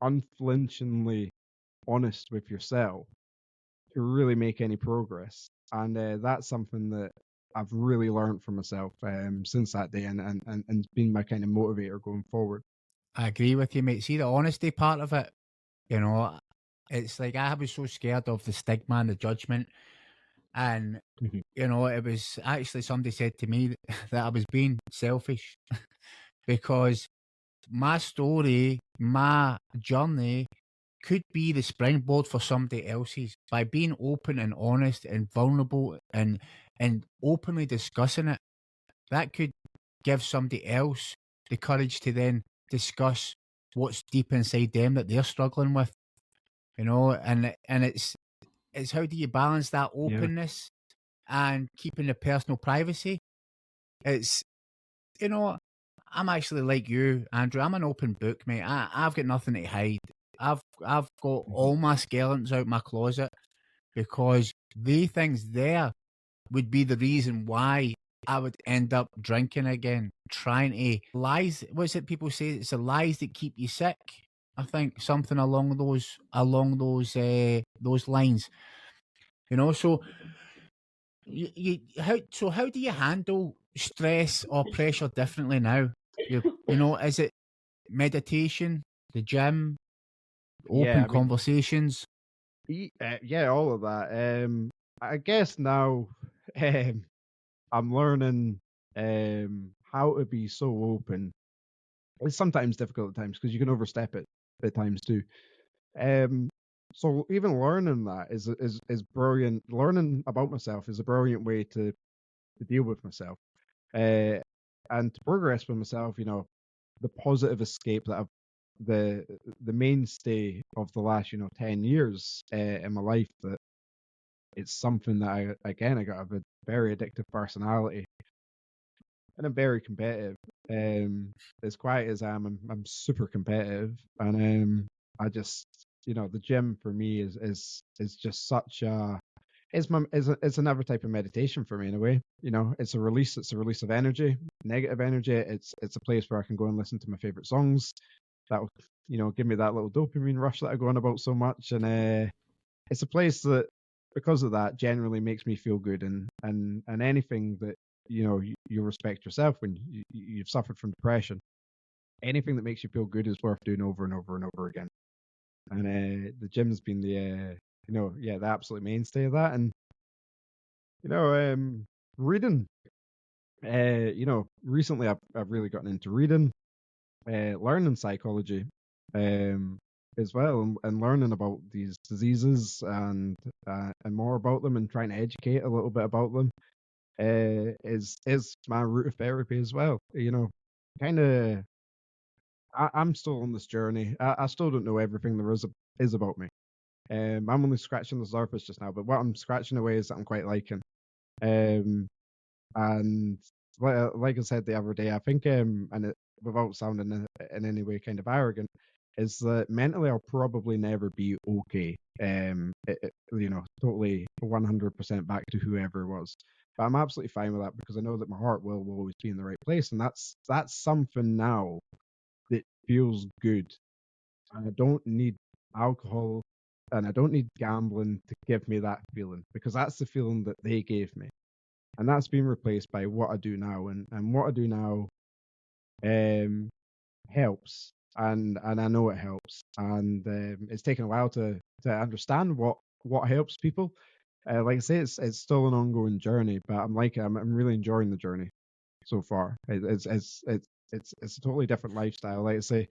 unflinchingly honest with yourself to really make any progress. And that's something that I've really learned from myself since that day, and been my kind of motivator going forward. I agree with you, mate. See, the honesty part of it, it's like I was so scared of the stigma and the judgment. And, it was actually, somebody said to me that I was being selfish because my story, my journey could be the springboard for somebody else's. By being open and honest and vulnerable and openly discussing it, that could give somebody else the courage to then discuss what's deep inside them that they're struggling with. And it's how do you balance that openness and keeping the personal privacy? It's, I'm actually like you, Andrew. I'm an open book, mate. I've got nothing to hide. I've got all my skeletons out my closet, because they things there would be the reason why I would end up drinking again, trying to lies. What's it people say? It's the lies that keep you sick. I think something along those lines. So how do you handle stress or pressure differently now? Is it meditation, the gym, Yeah, open I mean, conversations? yeah, all of that. I guess now, um, I'm learning how to be so open. It's sometimes difficult at times because you can overstep it at times too. Um, so even learning that is brilliant. Learning about myself is a brilliant way to deal with myself, uh, and to progress with myself. The positive escape that I've the mainstay of the last 10 years in my life. That it's something that I got a very addictive personality, and I'm very competitive. As quiet as I'm super competitive, and I just the gym for me is just such a it's another type of meditation for me in a way. It's a release. It's a release of energy, negative energy. It's a place where I can go and listen to my favorite songs. That'll give me that little dopamine rush that I go on about so much, and it's a place that because of that generally makes me feel good, and anything that you respect yourself when you've suffered from depression. Anything that makes you feel good is worth doing over and over and over again. And the gym's been the absolute mainstay of that. And reading. Recently I've really gotten into reading, learning psychology, um, as well, and learning about these diseases and more about them, and trying to educate a little bit about them. Is my route of therapy as well. Kind of. I'm still on this journey. I still don't know everything there is about me. I'm only scratching the surface just now, but what I'm scratching away is that I'm quite liking. Um, and like I said the other day, I think, without sounding in any way kind of arrogant, is that mentally I'll probably never be okay. Totally 100% back to whoever it was. But I'm absolutely fine with that because I know that my heart will always be in the right place, and that's something now that feels good. And I don't need alcohol and I don't need gambling to give me that feeling, because that's the feeling that they gave me. And that's been replaced by what I do now. And what I do now um, helps. And I know it helps. And it's taken a while to understand what helps people. Like I say, it's still an ongoing journey, but I'm really enjoying the journey so far. It's a totally different lifestyle. Like I say,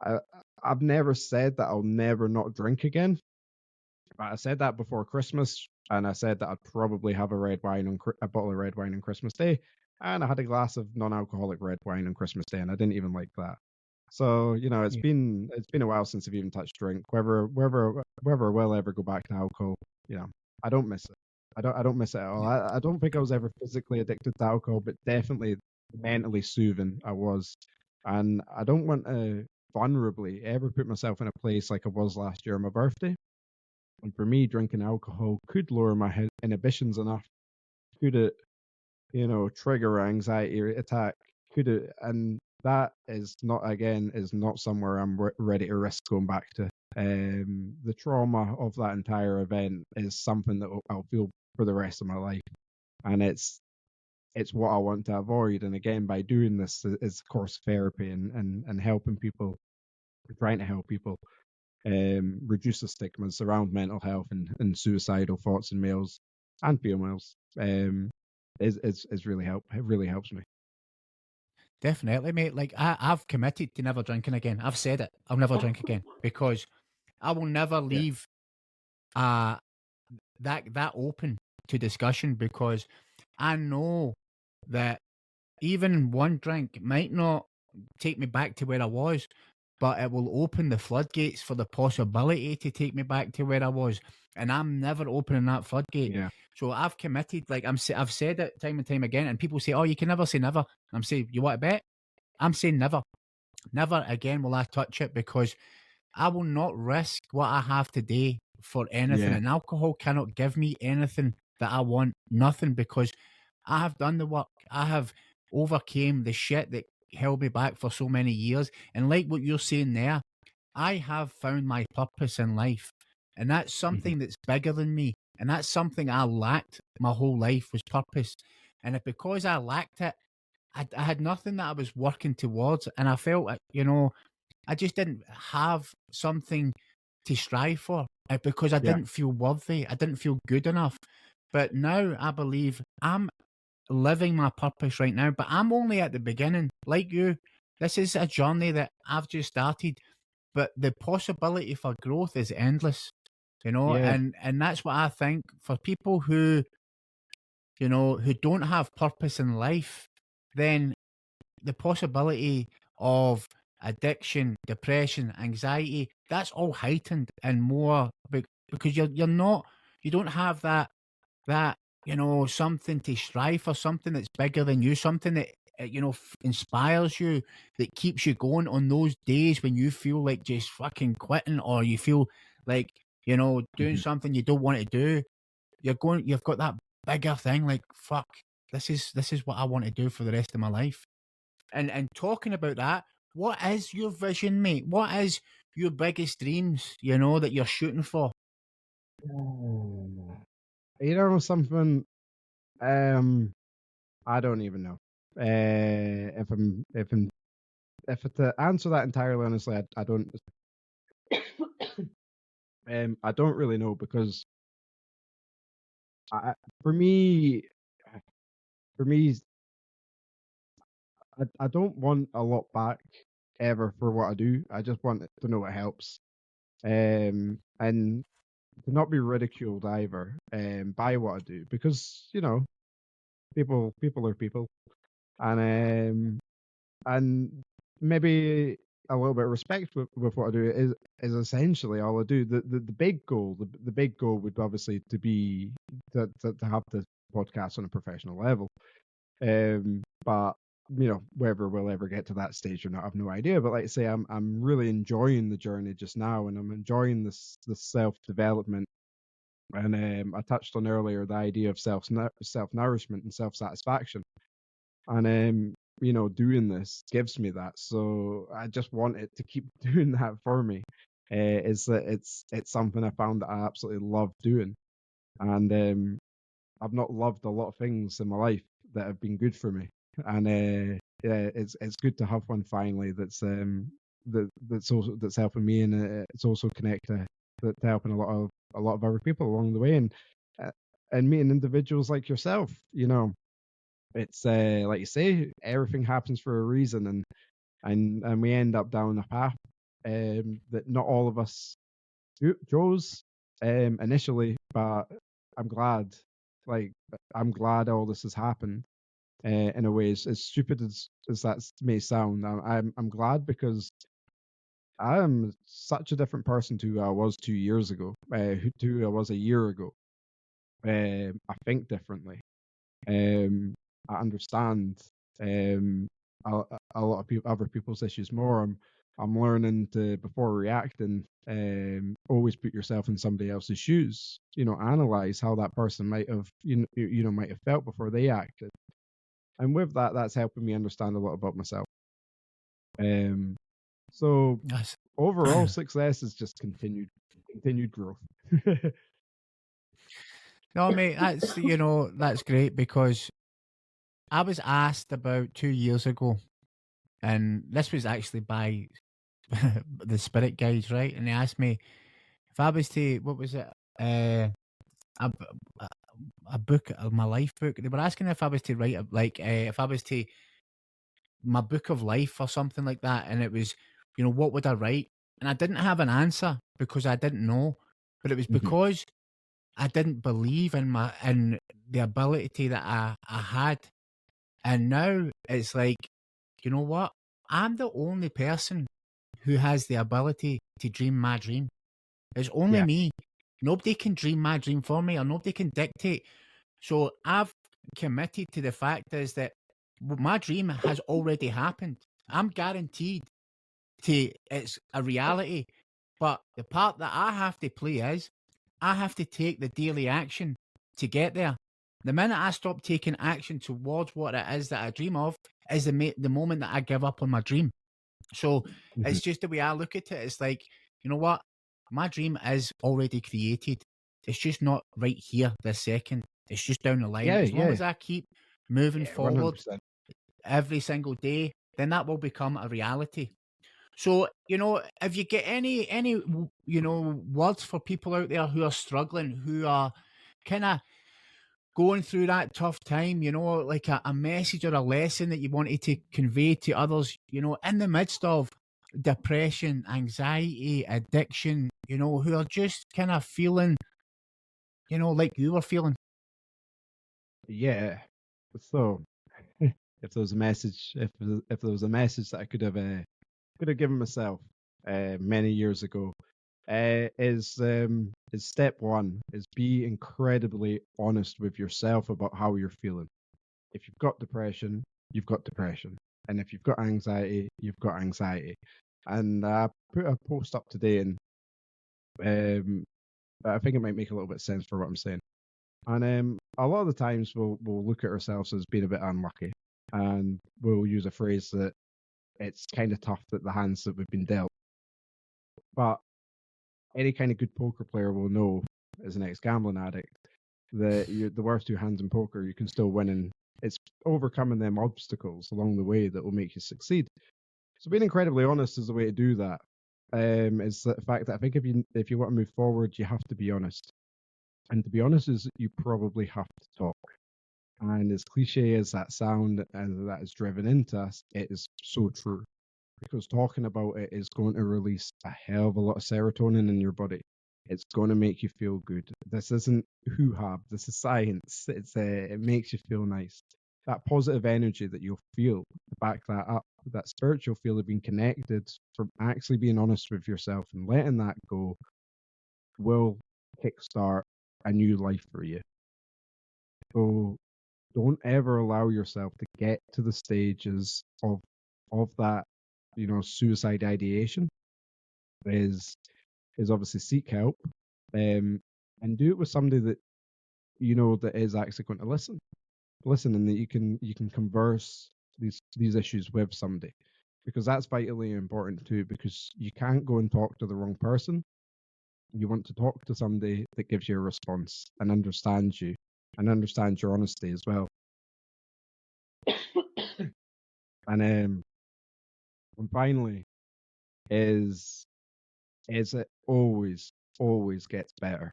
I, I've never said that I'll never not drink again. But I said that before Christmas, and I said that I'd probably have a bottle of red wine on Christmas Day, and I had a glass of non-alcoholic red wine on Christmas Day, and I didn't even like that. So Yeah. it's been a while since I've even touched drink. Whether I will ever go back to alcohol, I don't miss it. I don't miss it at all. I don't think I was ever physically addicted to alcohol, but definitely mentally soothing I was, and I don't want to vulnerably ever put myself in a place like I was last year on my birthday. And for me, drinking alcohol could lower my inhibitions enough. Could it, trigger an anxiety attack? Could it? And that is not somewhere I'm ready to risk going back to. The trauma of that entire event is something that I'll feel for the rest of my life, and it's what I want to avoid. And again, by doing this, is of course therapy and helping people, trying to help people reduce the stigmas around mental health and suicidal thoughts in males and females. Is really it really helps me. Definitely, mate. Like I've committed to never drinking again. I've said it. I'll never drink again because I will never Yeah, leave uh that open to discussion, because I know that even one drink might not take me back to where I was, but it will open the floodgates for the possibility to take me back to where I was. And I'm never opening that floodgate. yeah, So I've committed, like I've said it time and time again, and people say, "Oh, you can never say never." And I'm saying, "You want to bet?" I'm saying never, never again will I touch it, because I will not risk what I have today for anything, Yeah. and alcohol cannot give me anything that I want, nothing, because I have done the work. I have overcame the shit that held me back for so many years. And like what you're saying there, I have found my purpose in life. And that's Mhm. something that's bigger than me. And that's something I lacked my whole life, was purpose. And because I lacked it, I had nothing that I was working towards. And I felt, I just didn't have something to strive for, because I Yeah. didn't feel worthy. I didn't feel good enough. But now I believe I'm living my purpose right now, but I'm only at the beginning. Like you, this is a journey that I've just started, but the possibility for growth is endless, Yeah. and that's what I think for people who, who don't have purpose in life, then the possibility of addiction, depression, anxiety, that's all heightened and more, because you don't have that something to strive for, something that's bigger than you, something that inspires you, that keeps you going on those days when you feel like just fucking quitting, or you feel like doing Mhm. something you don't want to do. You've got that bigger thing, like, fuck, this is what I want to do for the rest of my life. And talking about that, what is your vision, mate? What is your biggest dreams, that you're shooting for? Oh. Something. Um, I don't even know. If to answer that entirely honestly, I don't. I don't really know because I, for me, for me, I don't want a lot back ever for what I do. I just want to know it helps. And to not be ridiculed either. By what I do because people are people, and and maybe a little bit of respect with what I do is essentially all I do. The big goal, the big goal would obviously to be to have the podcast on a professional level. But whether we'll ever get to that stage or not, I've no idea. But like I say, I'm really enjoying the journey just now, and I'm enjoying this self development. And I touched on earlier the idea of self nourishment and self satisfaction, and doing this gives me that. So I just want it to keep doing that for me. Is that it's something I found that I absolutely love doing, and I've not loved a lot of things in my life that have been good for me, and yeah, it's good to have one finally that's helping me, and it's also connected to helping a lot of other people along the way, uh, and meeting individuals like yourself. It's like you say, everything happens for a reason, and we end up down a path that not all of us chose initially, but I'm glad. Like I'm glad all this has happened. In a way, as stupid as that may sound, I'm glad because I am such a different person to who I was 2 years ago, to who I was a year ago. I think differently. Um, I understand um, a, a lot of other people's issues more. I'm learning to before reacting, always put yourself in somebody else's shoes. Analyze how that person might have might have felt before they acted, and with that, that's helping me understand a lot about myself. Um, so Yes. overall success is just continued growth. No, mate, that's great, because I was asked about 2 years ago, and this was actually by the spirit guides, right? And they asked me if I was to, what was it, a, b- a a book, my life book. They were asking if I was to write, if I was to, my book of life or something like that, and it was, what would I write? And I didn't have an answer because I didn't know, but it was Mhm. because I didn't believe in the ability that I had. And now it's like, you know what? I'm the only person who has the ability to dream my dream. It's only Yeah, me. Nobody can dream my dream for me, or nobody can dictate. So I've committed to the fact is that my dream has already happened. I'm guaranteed to it's a reality. But the part that I have to play is I have to take the daily action to get there. The minute I stop taking action towards what it is that I dream of is the moment that I give up on my dream. So Mhm. it's just the way I look at it. It's like, you know what? My dream is already created. It's just not right here this second. It's just down the line. Yeah, As long yeah, as I keep moving yeah, forward 100%. every single day, then that will become a reality. So, if you get any words for people out there who are struggling, who are kind of going through that tough time, like a message or a lesson that you wanted to convey to others, in the midst of depression, anxiety, addiction, who are just kind of feeling, like you were feeling. Yeah. So, if there was a message, if there was a message that I could have given myself many years ago, is step one is be incredibly honest with yourself about how you're feeling. If you've got depression, you've got depression, and if you've got anxiety, you've got anxiety. And I put a post up today, and um, I think it might make a little bit of sense for what I'm saying. And a lot of the times we'll look at ourselves as being a bit unlucky, and we'll use a phrase that it's kind of tough that the hands that we've been dealt. But any kind of good poker player will know, as an ex-gambling addict, that the worst two hands in poker, you can still win, and it's overcoming them obstacles along the way that will make you succeed. So being incredibly honest is the way to do that. Is the fact that I think if you want to move forward, you have to be honest, and to be honest is you probably have to talk. And as cliche as that sound and that is driven into us, it is so true. Because talking about it is going to release a hell of a lot of serotonin in your body. It's going to make you feel good. This isn't hoo-ha. This is science. It makes you feel nice. That positive energy that you'll feel to back that up, that spiritual feel of being connected from actually being honest with yourself and letting that go, will kickstart a new life for you. So don't ever allow yourself to get to the stages of that, suicide ideation. Is obviously seek help, and do it with somebody that that is actually going to listen, and that you can converse these issues with somebody, because that's vitally important too, because you can't go and talk to the wrong person. You want to talk to somebody that gives you a response and understands you and understands your honesty as well. And finally, is it always gets better.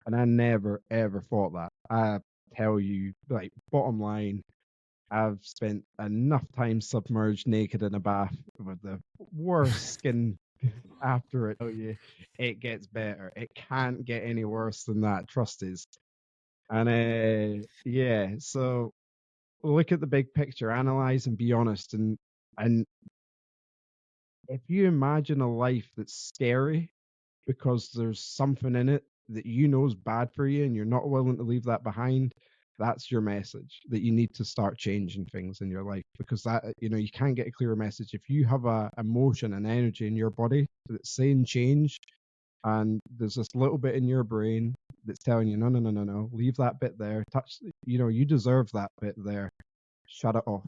And I never ever thought that. I tell you, like, bottom line, I've spent enough time submerged naked in a bath with the worst skin after it. Oh yeah, it gets better. It can't get any worse than that. Trust us. And yeah, so look at the big picture, analyze and be honest. And if you imagine a life that's scary because there's something in it that is bad for you and you're not willing to leave that behind, that's your message, that you need to start changing things in your life, because that you can't get a clearer message if you have a emotion and energy in your body that's saying change, and there's this little bit in your brain that's telling you no, leave that bit there, touch, you deserve that bit there, shut it off.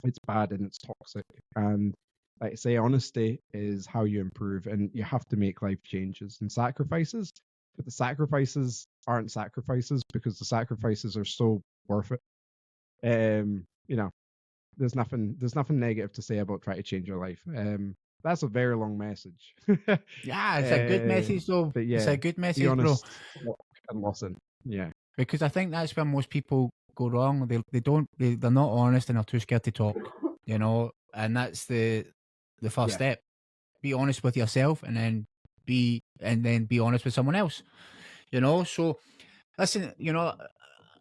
It's bad and it's toxic. And like I say, honesty is how you improve, and you have to make life changes and sacrifices. But the sacrifices aren't sacrifices because the sacrifices are so worth it. You know, there's nothing negative to say about trying to change your life. That's a very long message. Yeah, it's a good message, though. But It's yeah, a good be message, bro. honest, talk, and listen. Yeah, Because I think that's where most people go wrong. They're not honest and they're too scared to talk, and that's the first yeah, step. Be honest with yourself, and then be honest with someone else. So listen,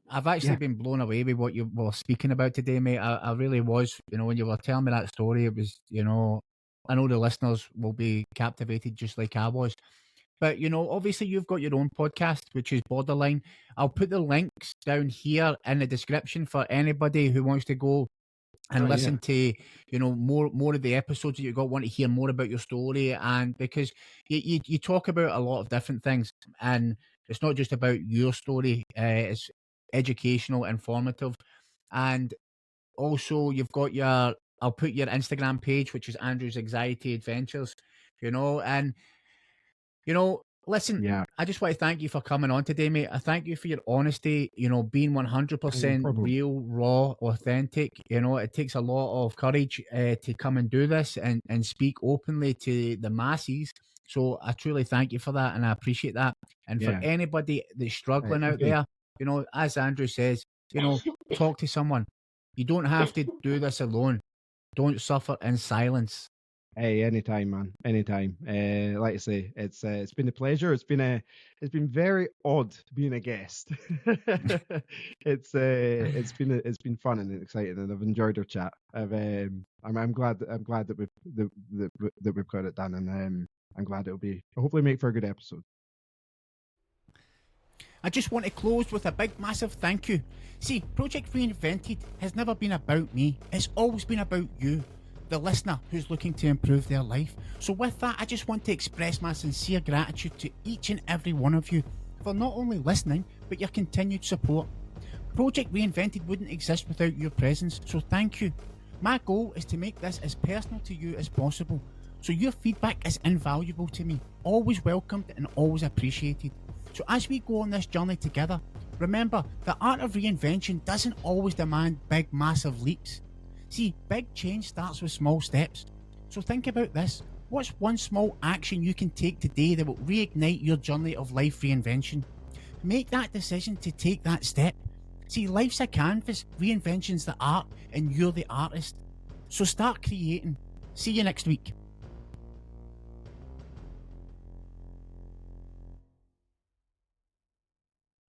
I've actually yeah. been blown away with what you were speaking about today, mate. I really was. When you were telling me that story, it was, I know the listeners will be captivated just like I was. But, obviously you've got your own podcast, which is Borderline. I'll put the links down here in the description for anybody who wants to go and Oh, yeah. listen to, you know, more of the episodes that you got, want to hear more about your story. And because you talk about a lot of different things, and it's not just about your story, it's educational, informative. And also you've got your, I'll put your Instagram page, which is Andrew's Anxiety Adventures, you know. And you know, listen, Yeah. I just want to thank you for coming on today, mate. I thank you for your honesty, you know, being No 100% problem. real, raw, authentic. You know, it takes a lot of courage to come and do this and speak openly to the masses. So I truly thank you for that, and I appreciate that. And for Yeah. anybody that's struggling out Thank you. there, you know, as Andrew says, you know, talk to someone. You don't have to do this alone. Don't suffer in silence. Hey, anytime, man. Anytime. Like I say, it's been a pleasure. It's been very odd being a guest. It's been fun and exciting, and I've enjoyed our chat. I'm glad that we've got it done, and I'm glad it'll be hopefully make for a good episode. I just want to close with a big massive thank you. See, Project Reinvented has never been about me, it's always been about you, the listener who's looking to improve their life. So with that, I just want to express my sincere gratitude to each and every one of you for not only listening, but your continued support. Project Reinvented wouldn't exist without your presence, so thank you. My goal is to make this as personal to you as possible, so your feedback is invaluable to me, always welcomed and always appreciated. So as we go on this journey together, remember, the art of reinvention doesn't always demand big, massive leaps. See, big change starts with small steps. So think about this. What's one small action you can take today that will reignite your journey of life reinvention? Make that decision to take that step. See, life's a canvas, reinvention's the art, and you're the artist. So start creating. See you next week.